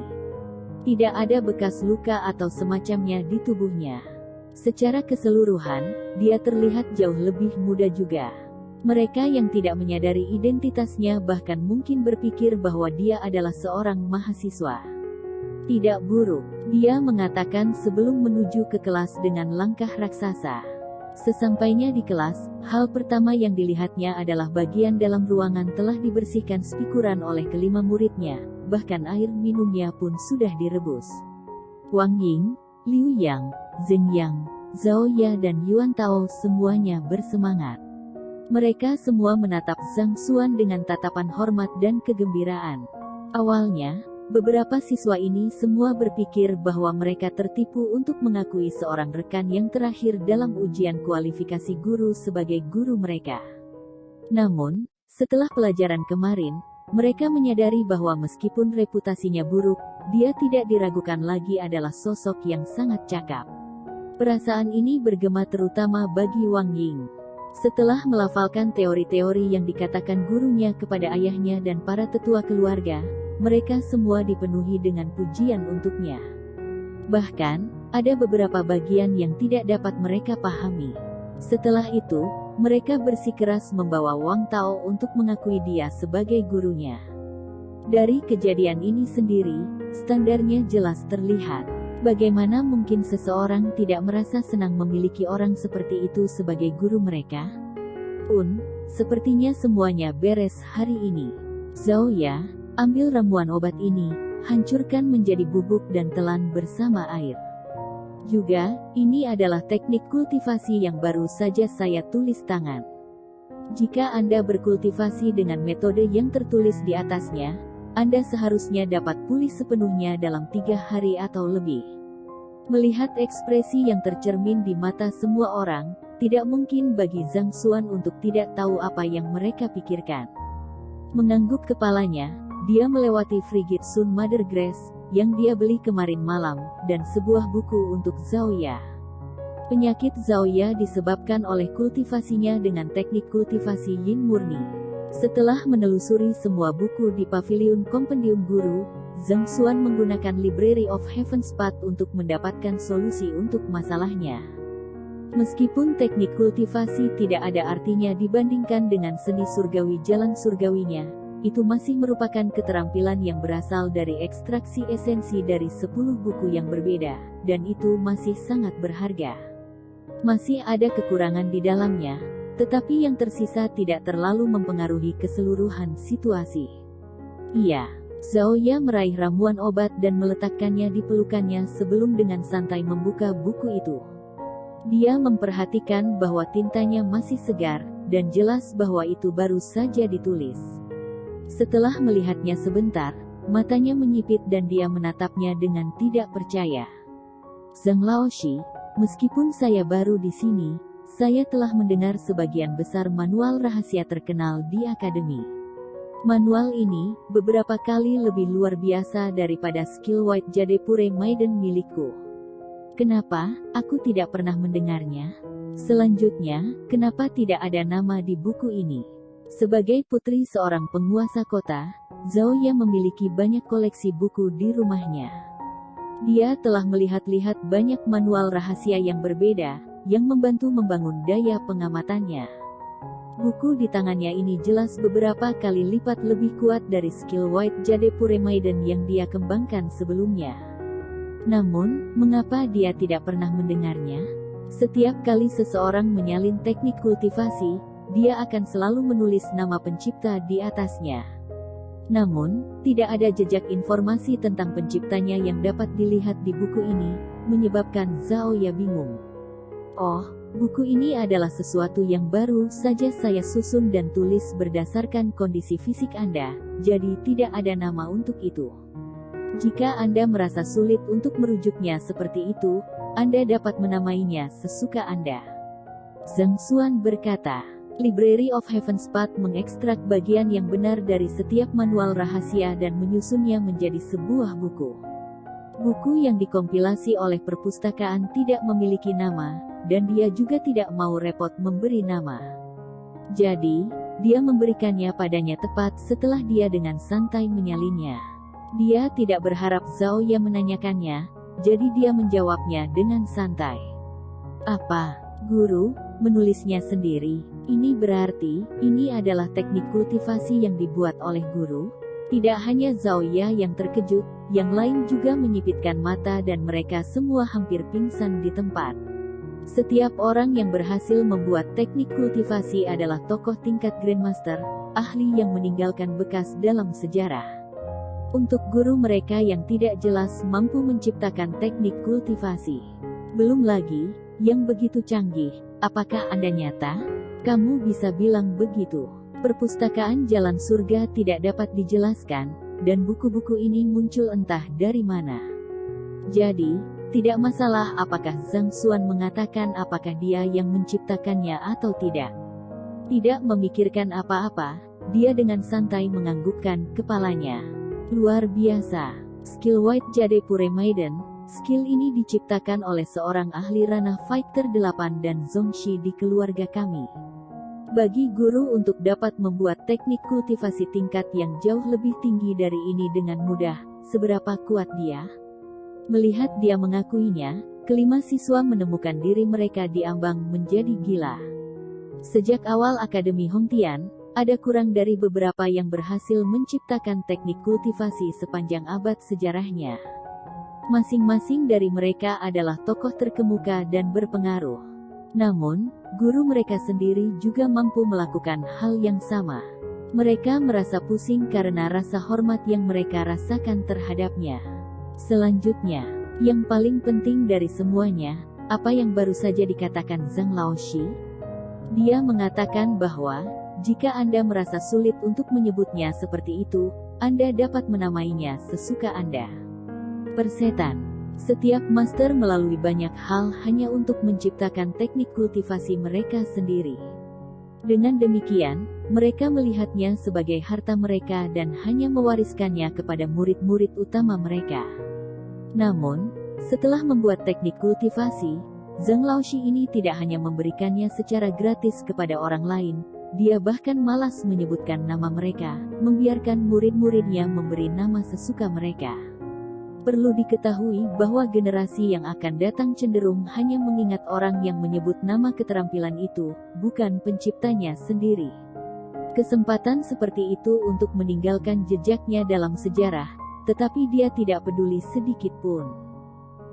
Tidak ada bekas luka atau semacamnya di tubuhnya. Secara keseluruhan, dia terlihat jauh lebih muda juga. Mereka yang tidak menyadari identitasnya bahkan mungkin berpikir bahwa dia adalah seorang mahasiswa. Tidak buruk, dia mengatakan sebelum menuju ke kelas dengan langkah raksasa. Sesampainya di kelas, hal pertama yang dilihatnya adalah bagian dalam ruangan telah dibersihkan spikuran oleh kelima muridnya, bahkan air minumnya pun sudah direbus. Wang Ying, Liu Yang, Zheng Yang, Zhao Ya dan Yuan Tao semuanya bersemangat. Mereka semua menatap Zhang Xuan dengan tatapan hormat dan kegembiraan. Awalnya, beberapa siswa ini semua berpikir bahwa mereka tertipu untuk mengakui seorang rekan yang terakhir dalam ujian kualifikasi guru sebagai guru mereka. Namun, setelah pelajaran kemarin, mereka menyadari bahwa meskipun reputasinya buruk, dia tidak diragukan lagi adalah sosok yang sangat cakap. Perasaan ini bergema terutama bagi Wang Ying. Setelah melafalkan teori-teori yang dikatakan gurunya kepada ayahnya dan para tetua keluarga, mereka semua dipenuhi dengan pujian untuknya. Bahkan, ada beberapa bagian yang tidak dapat mereka pahami. Setelah itu, mereka bersikeras membawa Wang Tao untuk mengakui dia sebagai gurunya. Dari kejadian ini sendiri, standarnya jelas terlihat. Bagaimana mungkin seseorang tidak merasa senang memiliki orang seperti itu sebagai guru mereka? Sepertinya semuanya beres hari ini. Zhao Ya, ambil ramuan obat ini, hancurkan menjadi bubuk dan telan bersama air. Juga, ini adalah teknik kultivasi yang baru saja saya tulis tangan. Jika Anda berkultivasi dengan metode yang tertulis di atasnya, Anda seharusnya dapat pulih sepenuhnya dalam 3 hari atau lebih. Melihat ekspresi yang tercermin di mata semua orang, tidak mungkin bagi Zhang Xuan untuk tidak tahu apa yang mereka pikirkan. Mengangguk kepalanya, dia melewati Frigid Sun Mother Grace, yang dia beli kemarin malam, dan sebuah buku untuk Zhaoya. Penyakit Zhaoya disebabkan oleh kultivasinya dengan teknik kultivasi Yin murni. Setelah menelusuri semua buku di Pavilion Kompendium Guru, Zhang Xuan menggunakan Library of Heaven's Path untuk mendapatkan solusi untuk masalahnya. Meskipun teknik kultivasi tidak ada artinya dibandingkan dengan seni surgawi jalan surgawinya, itu masih merupakan keterampilan yang berasal dari ekstraksi esensi dari 10 buku yang berbeda, dan itu masih sangat berharga. Masih ada kekurangan di dalamnya, tetapi yang tersisa tidak terlalu mempengaruhi keseluruhan situasi. Iya, Zhaoya meraih ramuan obat dan meletakkannya di pelukannya sebelum dengan santai membuka buku itu. Dia memperhatikan bahwa tintanya masih segar, dan jelas bahwa itu baru saja ditulis. Setelah melihatnya sebentar, matanya menyipit dan dia menatapnya dengan tidak percaya. Zhang Laoshi, meskipun saya baru di sini, saya telah mendengar sebagian besar manual rahasia terkenal di akademi. Manual ini, beberapa kali lebih luar biasa daripada skill White Jade Pure Maiden milikku. Kenapa, aku tidak pernah mendengarnya? Selanjutnya, kenapa tidak ada nama di buku ini? Sebagai putri seorang penguasa kota, Zhaoya memiliki banyak koleksi buku di rumahnya. Dia telah melihat-lihat banyak manual rahasia yang berbeda, yang membantu membangun daya pengamatannya. Buku di tangannya ini jelas beberapa kali lipat lebih kuat dari skill White Jade Pure Maiden yang dia kembangkan sebelumnya. Namun, mengapa dia tidak pernah mendengarnya? Setiap kali seseorang menyalin teknik kultivasi, dia akan selalu menulis nama pencipta di atasnya. Namun, tidak ada jejak informasi tentang penciptanya yang dapat dilihat di buku ini, menyebabkan Zhaoya bingung. Oh, buku ini adalah sesuatu yang baru saja saya susun dan tulis berdasarkan kondisi fisik Anda, jadi tidak ada nama untuk itu. Jika Anda merasa sulit untuk merujuknya seperti itu, Anda dapat menamainya sesuka Anda. Zhang Xuan berkata. Library of Heaven's Path mengekstrak bagian yang benar dari setiap manual rahasia dan menyusunnya menjadi sebuah buku. Buku yang dikompilasi oleh perpustakaan tidak memiliki nama, dan dia juga tidak mau repot memberi nama. Jadi, dia memberikannya padanya tepat setelah dia dengan santai menyalinnya. Dia tidak berharap Zhaoya menanyakannya, jadi dia menjawabnya dengan santai. Apa, Guru, menulisnya sendiri? Ini berarti, ini adalah teknik kultivasi yang dibuat oleh guru? Tidak hanya Zhaoya yang terkejut, yang lain juga menyipitkan mata dan mereka semua hampir pingsan di tempat. Setiap orang yang berhasil membuat teknik kultivasi adalah tokoh tingkat Grandmaster, ahli yang meninggalkan bekas dalam sejarah. Untuk guru mereka yang tidak jelas mampu menciptakan teknik kultivasi. Belum lagi, yang begitu canggih, apakah Anda nyata? Kamu bisa bilang begitu. Perpustakaan Jalan Surga tidak dapat dijelaskan, dan buku-buku ini muncul entah dari mana. Jadi, tidak masalah apakah Zhang Xuan mengatakan apakah dia yang menciptakannya atau tidak. Tidak memikirkan apa-apa, dia dengan santai menganggukkan kepalanya. Luar biasa. Skill White Jade Pure Maiden, skill ini diciptakan oleh seorang ahli ranah Fighter 8 dan Zongxi di keluarga kami. Bagi guru untuk dapat membuat teknik kultivasi tingkat yang jauh lebih tinggi dari ini dengan mudah, seberapa kuat dia? Melihat dia mengakuinya, kelima siswa menemukan diri mereka diambang menjadi gila. Sejak awal Akademi Hongtian, ada kurang dari beberapa yang berhasil menciptakan teknik kultivasi sepanjang abad sejarahnya. Masing-masing dari mereka adalah tokoh terkemuka dan berpengaruh. Namun, guru mereka sendiri juga mampu melakukan hal yang sama. Mereka merasa pusing karena rasa hormat yang mereka rasakan terhadapnya. Selanjutnya, yang paling penting dari semuanya, apa yang baru saja dikatakan Zhang Laoshi? Dia mengatakan bahwa, jika Anda merasa sulit untuk menyebutnya seperti itu, Anda dapat menamainya sesuka Anda. Persetan. Setiap master melalui banyak hal hanya untuk menciptakan teknik kultivasi mereka sendiri. Dengan demikian, mereka melihatnya sebagai harta mereka dan hanya mewariskannya kepada murid-murid utama mereka. Namun, setelah membuat teknik kultivasi, Zhang Laoshi ini tidak hanya memberikannya secara gratis kepada orang lain, dia bahkan malas menyebutkan nama mereka, membiarkan murid-muridnya memberi nama sesuka mereka. Perlu diketahui bahwa generasi yang akan datang cenderung hanya mengingat orang yang menyebut nama keterampilan itu, bukan penciptanya sendiri. Kesempatan seperti itu untuk meninggalkan jejaknya dalam sejarah, tetapi dia tidak peduli sedikit pun.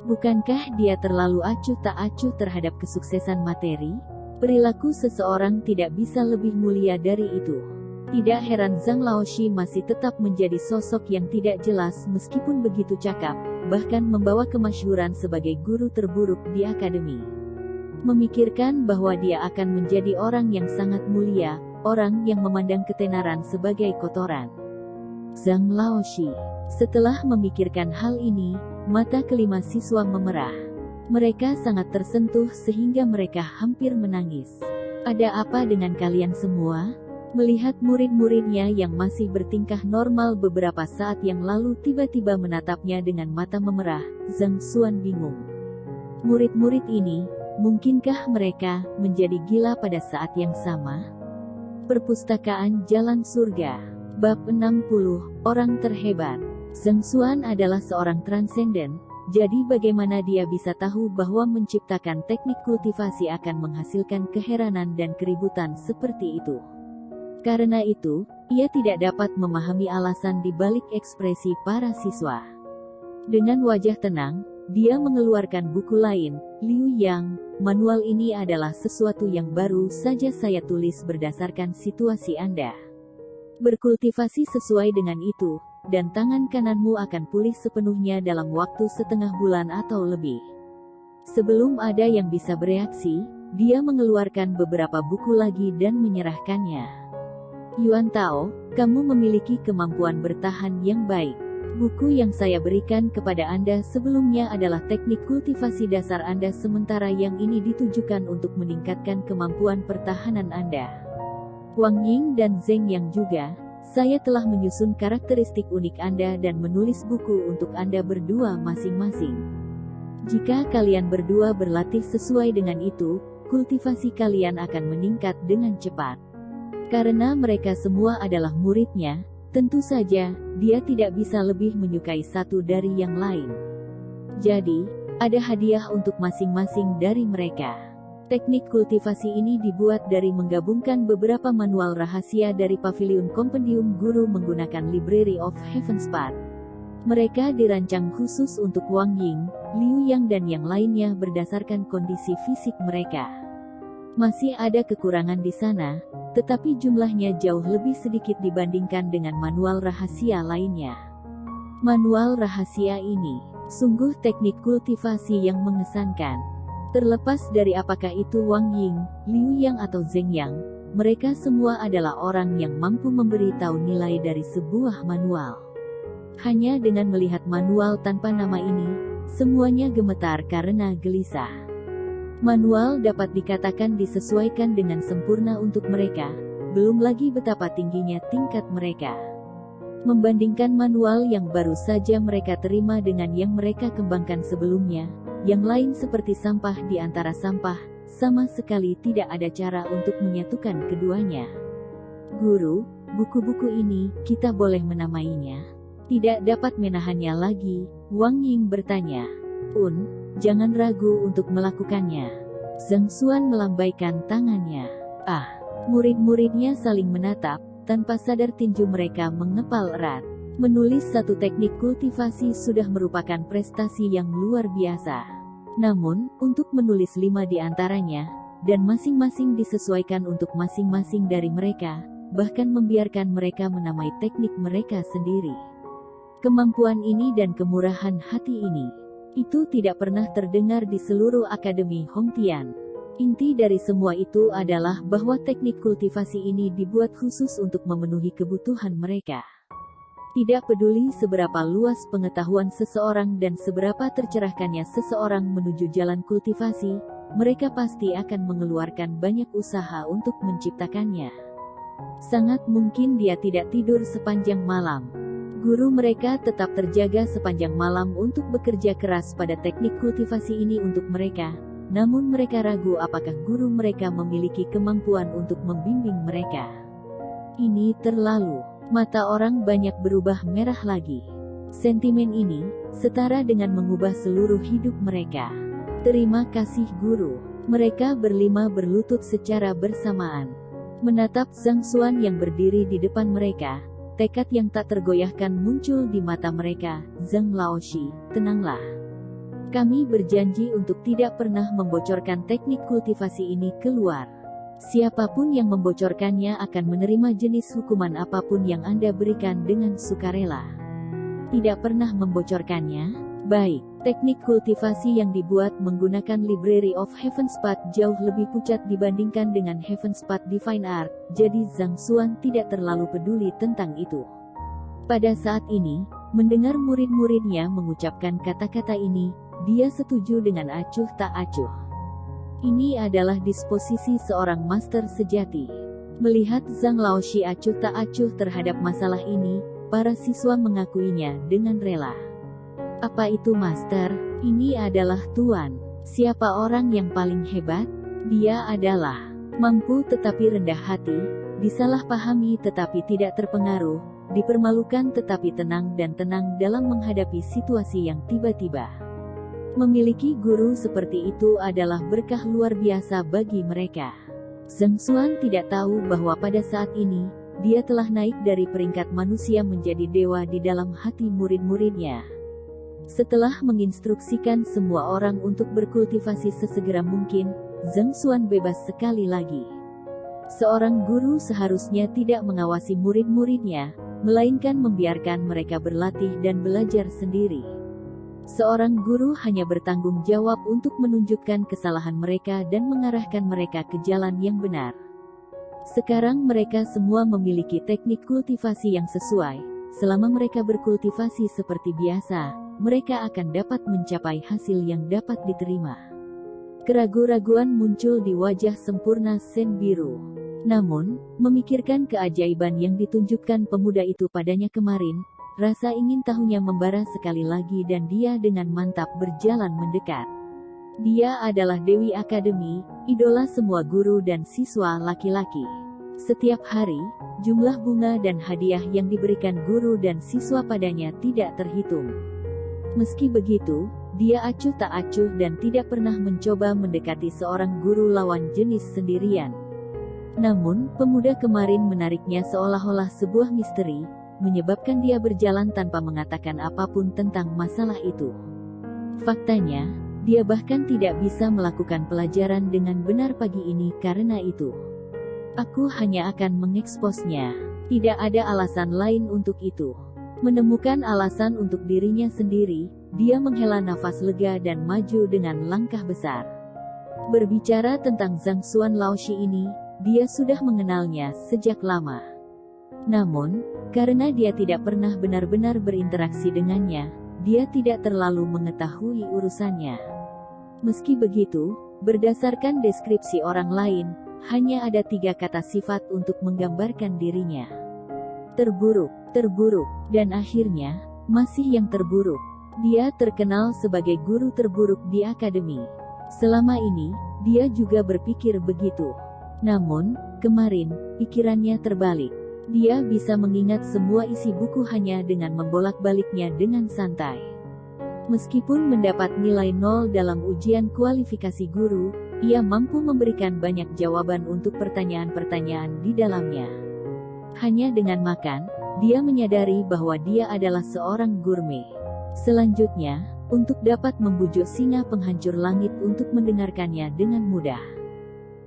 Bukankah dia terlalu acuh tak acuh terhadap kesuksesan materi? Perilaku seseorang tidak bisa lebih mulia dari itu. Tidak heran Zhang Laoshi masih tetap menjadi sosok yang tidak jelas meskipun begitu cakap, bahkan membawa kemasyhuran sebagai guru terburuk di akademi. Memikirkan bahwa dia akan menjadi orang yang sangat mulia, orang yang memandang ketenaran sebagai kotoran. Zhang Laoshi. Setelah memikirkan hal ini, mata kelima siswa memerah. Mereka sangat tersentuh sehingga mereka hampir menangis. Ada apa dengan kalian semua? Melihat murid-muridnya yang masih bertingkah normal beberapa saat yang lalu tiba-tiba menatapnya dengan mata memerah, Zhang Xuan bingung. Murid-murid ini, mungkinkah mereka menjadi gila pada saat yang sama? Perpustakaan Jalan Surga. Bab 60, Orang Terhebat. Zhang Xuan adalah seorang transenden, jadi bagaimana dia bisa tahu bahwa menciptakan teknik kultivasi akan menghasilkan keheranan dan keributan seperti itu? Karena itu, ia tidak dapat memahami alasan di balik ekspresi para siswa. Dengan wajah tenang, dia mengeluarkan buku lain, Liu Yang. Manual ini adalah sesuatu yang baru saja saya tulis berdasarkan situasi Anda. Berkultivasi sesuai dengan itu, dan tangan kananmu akan pulih sepenuhnya dalam waktu setengah bulan atau lebih. Sebelum ada yang bisa bereaksi, dia mengeluarkan beberapa buku lagi dan menyerahkannya. Yuan Tao, kamu memiliki kemampuan bertahan yang baik. Buku yang saya berikan kepada Anda sebelumnya adalah teknik kultivasi dasar Anda, sementara yang ini ditujukan untuk meningkatkan kemampuan pertahanan Anda. Wang Ying dan Zheng Yang juga, saya telah menyusun karakteristik unik Anda dan menulis buku untuk Anda berdua masing-masing. Jika kalian berdua berlatih sesuai dengan itu, kultivasi kalian akan meningkat dengan cepat. Karena mereka semua adalah muridnya, tentu saja, dia tidak bisa lebih menyukai satu dari yang lain. Jadi, ada hadiah untuk masing-masing dari mereka. Teknik kultivasi ini dibuat dari menggabungkan beberapa manual rahasia dari Pavilion Compendium Guru menggunakan Library of Heaven's Path. Mereka dirancang khusus untuk Wang Ying, Liu Yang dan yang lainnya berdasarkan kondisi fisik mereka. Masih ada kekurangan di sana, tetapi jumlahnya jauh lebih sedikit dibandingkan dengan manual rahasia lainnya. Manual rahasia ini, sungguh teknik kultivasi yang mengesankan. Terlepas dari apakah itu Wang Ying, Liu Yang atau Zheng Yang, mereka semua adalah orang yang mampu memberitahu nilai dari sebuah manual. Hanya dengan melihat manual tanpa nama ini, semuanya gemetar karena gelisah. Manual dapat dikatakan disesuaikan dengan sempurna untuk mereka, belum lagi betapa tingginya tingkat mereka. Membandingkan manual yang baru saja mereka terima dengan yang mereka kembangkan sebelumnya, yang lain seperti sampah di antara sampah, sama sekali tidak ada cara untuk menyatukan keduanya. Guru, buku-buku ini, kita boleh menamainya? Tidak dapat menahannya lagi, Wang Ying bertanya. Jangan ragu untuk melakukannya. Zhang Xuan melambaikan tangannya. Murid-muridnya saling menatap, tanpa sadar tinju mereka mengepal erat. Menulis satu teknik kultivasi sudah merupakan prestasi yang luar biasa. Namun, untuk menulis 5 di antaranya, dan masing-masing disesuaikan untuk masing-masing dari mereka, bahkan membiarkan mereka menamai teknik mereka sendiri. Kemampuan ini dan kemurahan hati ini, itu tidak pernah terdengar di seluruh Akademi Hongtian. Inti dari semua itu adalah bahwa teknik kultivasi ini dibuat khusus untuk memenuhi kebutuhan mereka. Tidak peduli seberapa luas pengetahuan seseorang dan seberapa tercerahkannya seseorang menuju jalan kultivasi, mereka pasti akan mengeluarkan banyak usaha untuk menciptakannya. Sangat mungkin dia tidak tidur sepanjang malam. Guru mereka tetap terjaga sepanjang malam untuk bekerja keras pada teknik kultivasi ini untuk mereka, namun mereka ragu apakah guru mereka memiliki kemampuan untuk membimbing mereka. Ini terlalu. Mata orang banyak berubah merah lagi. Sentimen ini setara dengan mengubah seluruh hidup mereka. Terima kasih guru. Mereka berlima berlutut secara bersamaan, menatap Zhang Xuan yang berdiri di depan mereka. Tekad yang tak tergoyahkan muncul di mata mereka. Zhang Laoshi, tenanglah. Kami berjanji untuk tidak pernah membocorkan teknik kultivasi ini keluar. Siapapun yang membocorkannya akan menerima jenis hukuman apapun yang Anda berikan dengan sukarela. Tidak pernah membocorkannya? Baik, teknik kultivasi yang dibuat menggunakan Library of Heaven's Path jauh lebih pucat dibandingkan dengan Heaven's Path Divine Art, jadi Zhang Xuan tidak terlalu peduli tentang itu. Pada saat ini, mendengar murid-muridnya mengucapkan kata-kata ini, dia setuju dengan acuh tak acuh. Ini adalah disposisi seorang master sejati. Melihat Zhang Laoshi acuh tak acuh terhadap masalah ini, para siswa mengakuinya dengan rela. Apa itu master? Ini adalah tuan. Siapa orang yang paling hebat? Dia adalah mampu tetapi rendah hati, disalahpahami tetapi tidak terpengaruh, dipermalukan tetapi tenang dan tenang dalam menghadapi situasi yang tiba-tiba. Memiliki guru seperti itu adalah berkah luar biasa bagi mereka. Zhang Xuan tidak tahu bahwa pada saat ini, dia telah naik dari peringkat manusia menjadi dewa di dalam hati murid-muridnya. Setelah menginstruksikan semua orang untuk berkultivasi sesegera mungkin, Zhang Xuan bebas sekali lagi. Seorang guru seharusnya tidak mengawasi murid-muridnya, melainkan membiarkan mereka berlatih dan belajar sendiri. Seorang guru hanya bertanggung jawab untuk menunjukkan kesalahan mereka dan mengarahkan mereka ke jalan yang benar. Sekarang mereka semua memiliki teknik kultivasi yang sesuai. Selama mereka berkultivasi seperti biasa, mereka akan dapat mencapai hasil yang dapat diterima. Keraguan-raguan muncul di wajah sempurna Sen Biru. Namun, memikirkan keajaiban yang ditunjukkan pemuda itu padanya kemarin, rasa ingin tahunya membara sekali lagi dan dia dengan mantap berjalan mendekat. Dia adalah Dewi Akademi, idola semua guru dan siswa laki-laki. Setiap hari, jumlah bunga dan hadiah yang diberikan guru dan siswa padanya tidak terhitung. Meski begitu, dia acuh tak acuh dan tidak pernah mencoba mendekati seorang guru lawan jenis sendirian. Namun, pemuda kemarin menariknya seolah-olah sebuah misteri, menyebabkan dia berjalan tanpa mengatakan apapun tentang masalah itu. Faktanya, dia bahkan tidak bisa melakukan pelajaran dengan benar pagi ini karena itu. Aku hanya akan mengeksposnya. Tidak ada alasan lain untuk itu. Menemukan alasan untuk dirinya sendiri, dia menghela nafas lega dan maju dengan langkah besar. Berbicara tentang Zhang Xuan Laoshi ini, dia sudah mengenalnya sejak lama. Namun, karena dia tidak pernah benar-benar berinteraksi dengannya, dia tidak terlalu mengetahui urusannya. Meski begitu, berdasarkan deskripsi orang lain, hanya ada 3 kata sifat untuk menggambarkan dirinya. Terburuk, terburuk, dan akhirnya, masih yang terburuk. Dia terkenal sebagai guru terburuk di akademi. Selama ini, dia juga berpikir begitu. Namun, kemarin, pikirannya terbalik. Dia bisa mengingat semua isi buku hanya dengan membolak-baliknya dengan santai. Meskipun mendapat nilai 0 dalam ujian kualifikasi guru, ia mampu memberikan banyak jawaban untuk pertanyaan-pertanyaan di dalamnya. Hanya dengan makan, dia menyadari bahwa dia adalah seorang gourmet. Selanjutnya, untuk dapat membujuk singa penghancur langit untuk mendengarkannya dengan mudah.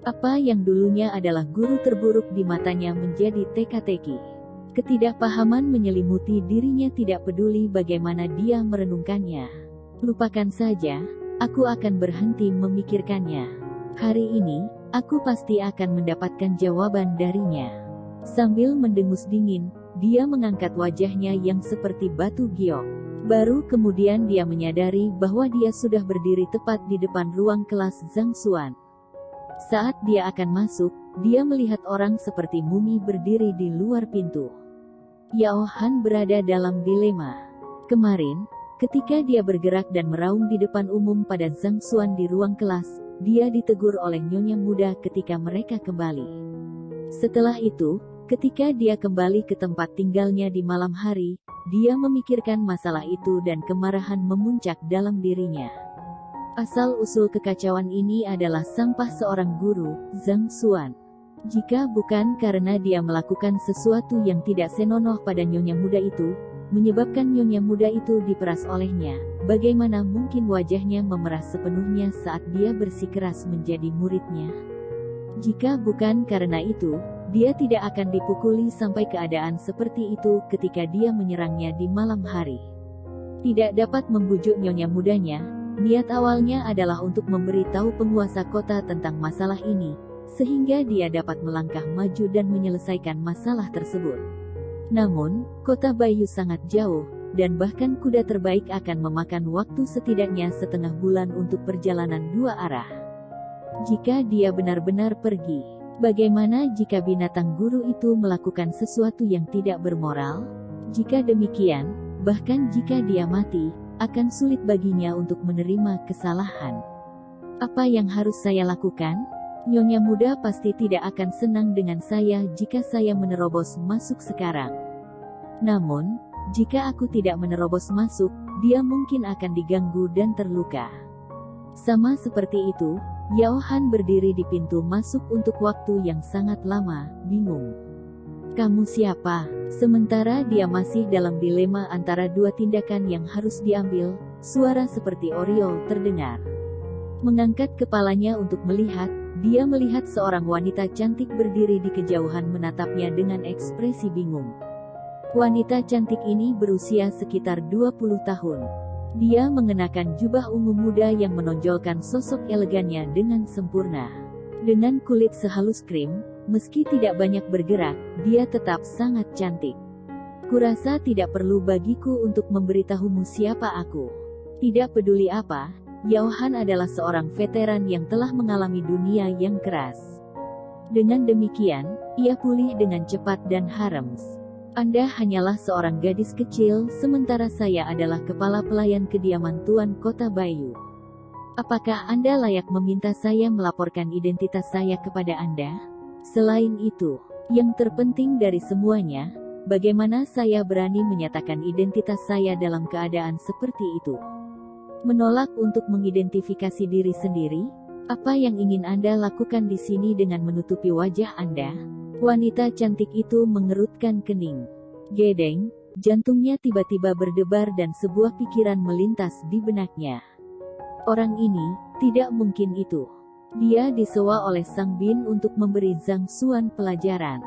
Apa yang dulunya adalah guru terburuk di matanya menjadi teka-teki. Ketidakpahaman menyelimuti dirinya, tidak peduli bagaimana dia merenungkannya. Lupakan saja, aku akan berhenti memikirkannya. Hari ini, aku pasti akan mendapatkan jawaban darinya. Sambil mendengus dingin, dia mengangkat wajahnya yang seperti batu giok. Baru kemudian dia menyadari bahwa dia sudah berdiri tepat di depan ruang kelas Zhang Xuan. Saat dia akan masuk, dia melihat orang seperti mumi berdiri di luar pintu. Yao Han berada dalam dilema. Kemarin, ketika dia bergerak dan meraung di depan umum pada Zhang Xuan di ruang kelas, dia ditegur oleh nyonya muda ketika mereka kembali. Setelah itu, ketika dia kembali ke tempat tinggalnya di malam hari, dia memikirkan masalah itu dan kemarahan memuncak dalam dirinya. Asal-usul kekacauan ini adalah sampah seorang guru, Zhang Xuan. Jika bukan karena dia melakukan sesuatu yang tidak senonoh pada nyonya muda itu, menyebabkan nyonya muda itu diperas olehnya, bagaimana mungkin wajahnya memerah sepenuhnya saat dia bersikeras menjadi muridnya? Jika bukan karena itu, dia tidak akan dipukuli sampai keadaan seperti itu ketika dia menyerangnya di malam hari. Tidak dapat membujuk nyonya mudanya, niat awalnya adalah untuk memberitahu penguasa kota tentang masalah ini, sehingga dia dapat melangkah maju dan menyelesaikan masalah tersebut. Namun, kota Baiyu sangat jauh, dan bahkan kuda terbaik akan memakan waktu setidaknya setengah bulan untuk perjalanan 2 arah. Jika dia benar-benar pergi, bagaimana jika binatang guru itu melakukan sesuatu yang tidak bermoral? Jika demikian, bahkan jika dia mati, akan sulit baginya untuk menerima kesalahan. Apa yang harus saya lakukan? Nyonya muda pasti tidak akan senang dengan saya jika saya menerobos masuk sekarang. Namun, jika aku tidak menerobos masuk, dia mungkin akan diganggu dan terluka. Sama seperti itu, Yao Han berdiri di pintu masuk untuk waktu yang sangat lama, bingung. Kamu siapa? Sementara dia masih dalam dilema antara dua tindakan yang harus diambil, suara seperti Oriol terdengar. Mengangkat kepalanya untuk melihat, dia melihat seorang wanita cantik berdiri di kejauhan menatapnya dengan ekspresi bingung. Wanita cantik ini berusia sekitar 20 tahun. Dia mengenakan jubah ungu muda yang menonjolkan sosok elegannya dengan sempurna. Dengan kulit sehalus krim, meski tidak banyak bergerak, dia tetap sangat cantik. Kurasa tidak perlu bagiku untuk memberitahumu siapa aku. Tidak peduli apa, Yao Han adalah seorang veteran yang telah mengalami dunia yang keras. Dengan demikian, ia pulih dengan cepat dan harems. Anda hanyalah seorang gadis kecil, sementara saya adalah kepala pelayan kediaman Tuan Kota Baiyu. Apakah Anda layak meminta saya melaporkan identitas saya kepada Anda? Selain itu, yang terpenting dari semuanya, bagaimana saya berani menyatakan identitas saya dalam keadaan seperti itu? Menolak untuk mengidentifikasi diri sendiri? Apa yang ingin Anda lakukan di sini dengan menutupi wajah Anda? Wanita cantik itu mengerutkan kening. Gedeng, jantungnya tiba-tiba berdebar dan sebuah pikiran melintas di benaknya. Orang ini, tidak mungkin itu. Dia disewa oleh Sang Bin untuk memberi Zhang Xuan pelajaran.